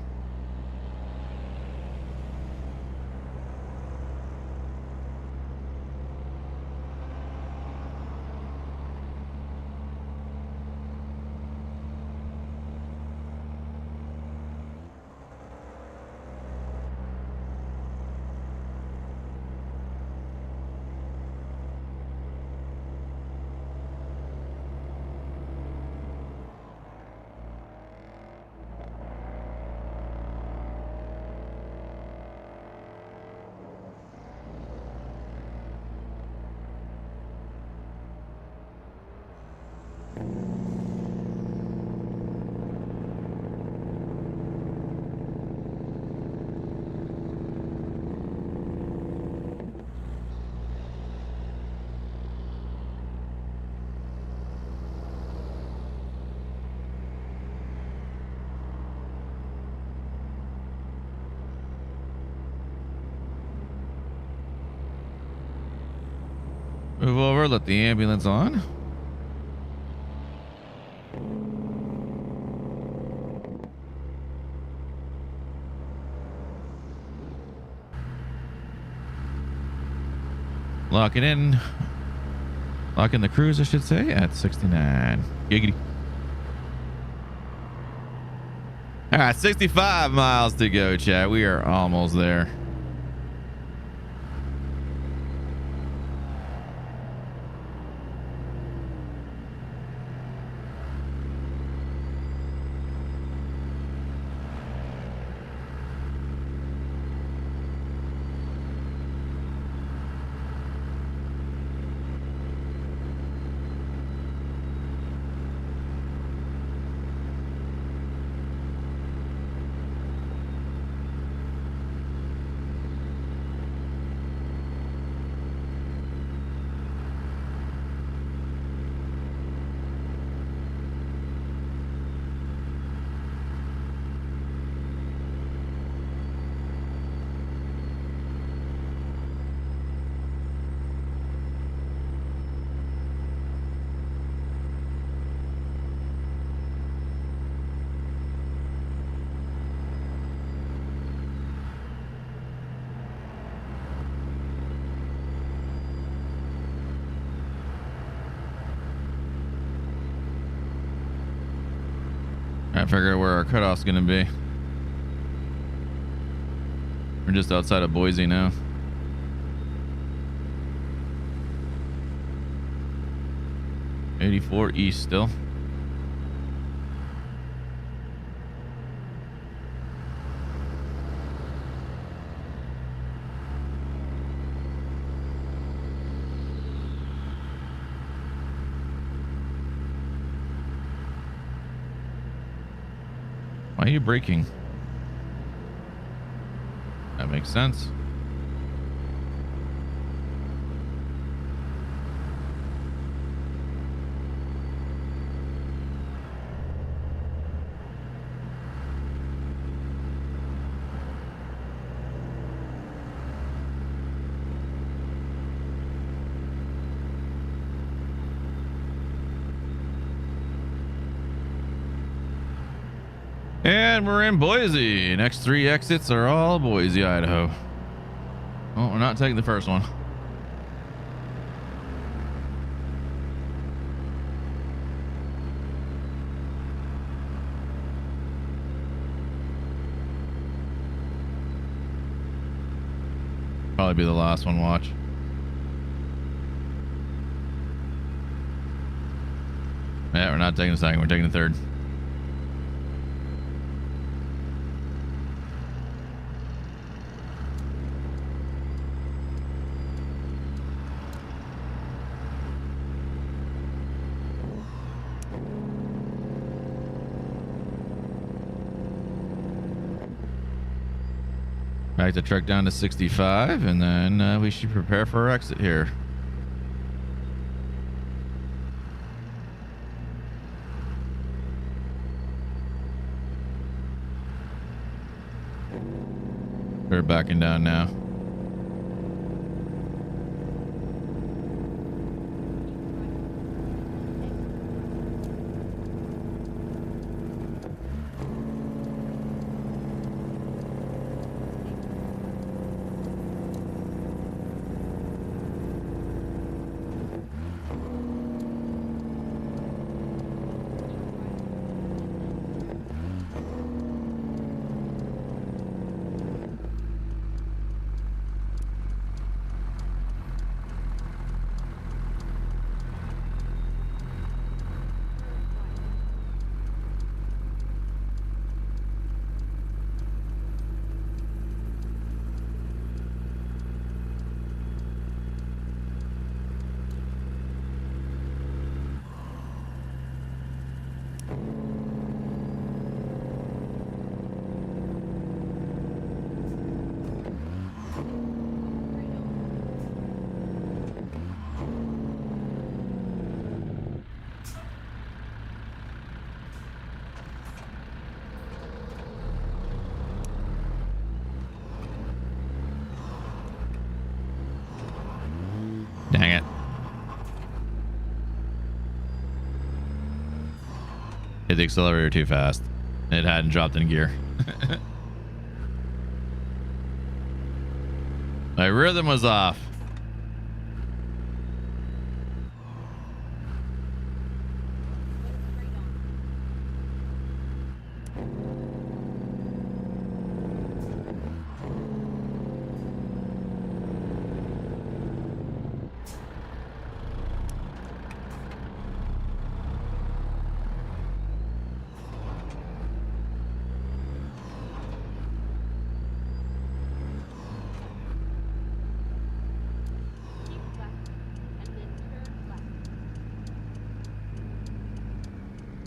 Move over, let the ambulance on. Lock it in. Lock in the cruise, I should say, at 69. Giggity. All right, 65 miles to go, chat. We are almost there. I figure out where our cutoff's gonna be. We're just outside of Boise now. '84 east still. Why are you braking? That makes sense. And we're in Boise. Next 3 exits are all Boise, Idaho. Oh, we're not taking the first one. Probably be the last one, watch. Yeah, we're not taking the second, we're taking the third. Back the truck down to 65, and then we should prepare for our exit here. We're backing down now. Dang it. Hit the accelerator too fast. It hadn't dropped in gear. My rhythm was off.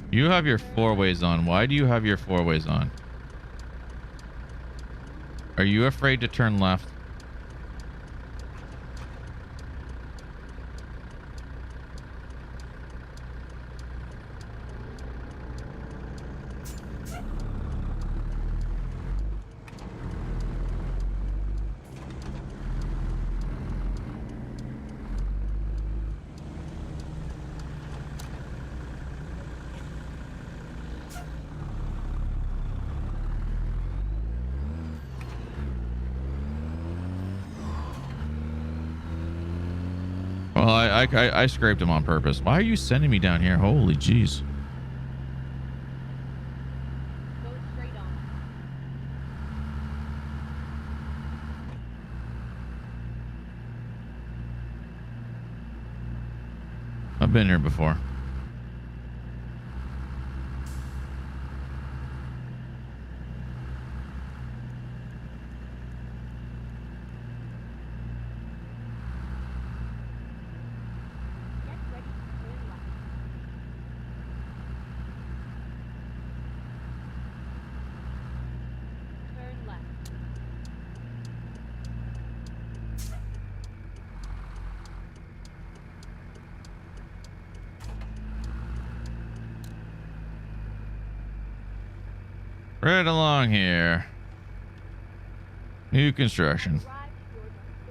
You have your 4-ways on. Why do you have your 4-ways on? Are you afraid to turn left? Well, I scraped him on purpose. Why are you sending me down here? Holy jeez. Go straight on. I've been here before. Right along here. New construction. Arrived at your destination.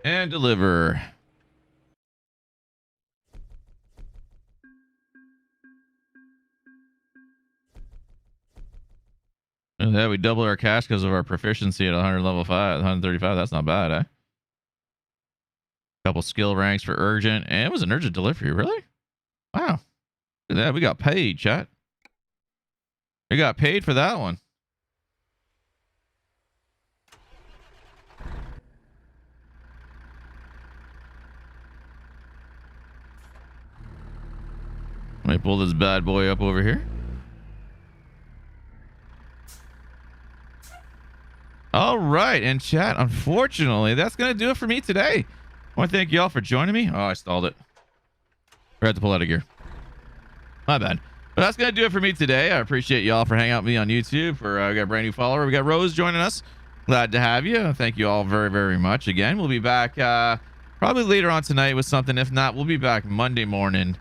And deliver. And that we double our cash because of our proficiency at 100 level 5, 135. That's not bad, eh? Couple skill ranks for urgent. And it was an urgent delivery, really? Wow. Look at that. We got paid, chat. We got paid for that one. Let me pull this bad boy up over here. All right, and chat, unfortunately, that's going to do it for me today. I want to thank you all for joining me. Oh, I stalled it. Forgot to pull out of gear. My bad. But that's going to do it for me today. I appreciate you all for hanging out with me on YouTube. We got a brand new follower. We got Rose joining us. Glad to have you. Thank you all very, very much. Again, we'll be back probably later on tonight with something. If not, we'll be back Monday morning,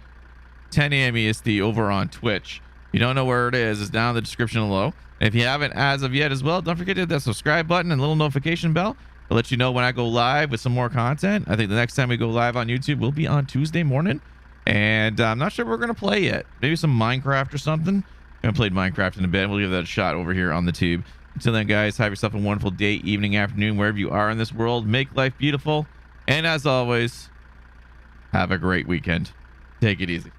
10 a.m. EST over on Twitch. If you don't know where it is, it's down in the description below. If you haven't as of yet as well, don't forget to hit that subscribe button and little notification bell to let you know when I go live with some more content. I think the next time we go live on YouTube will be on Tuesday morning. And I'm not sure what we're going to play yet. Maybe some Minecraft or something. I haven't played Minecraft in a bit. We'll give that a shot over here on the tube. Until then, guys, have yourself a wonderful day, evening, afternoon, wherever you are in this world. Make life beautiful. And as always, have a great weekend. Take it easy.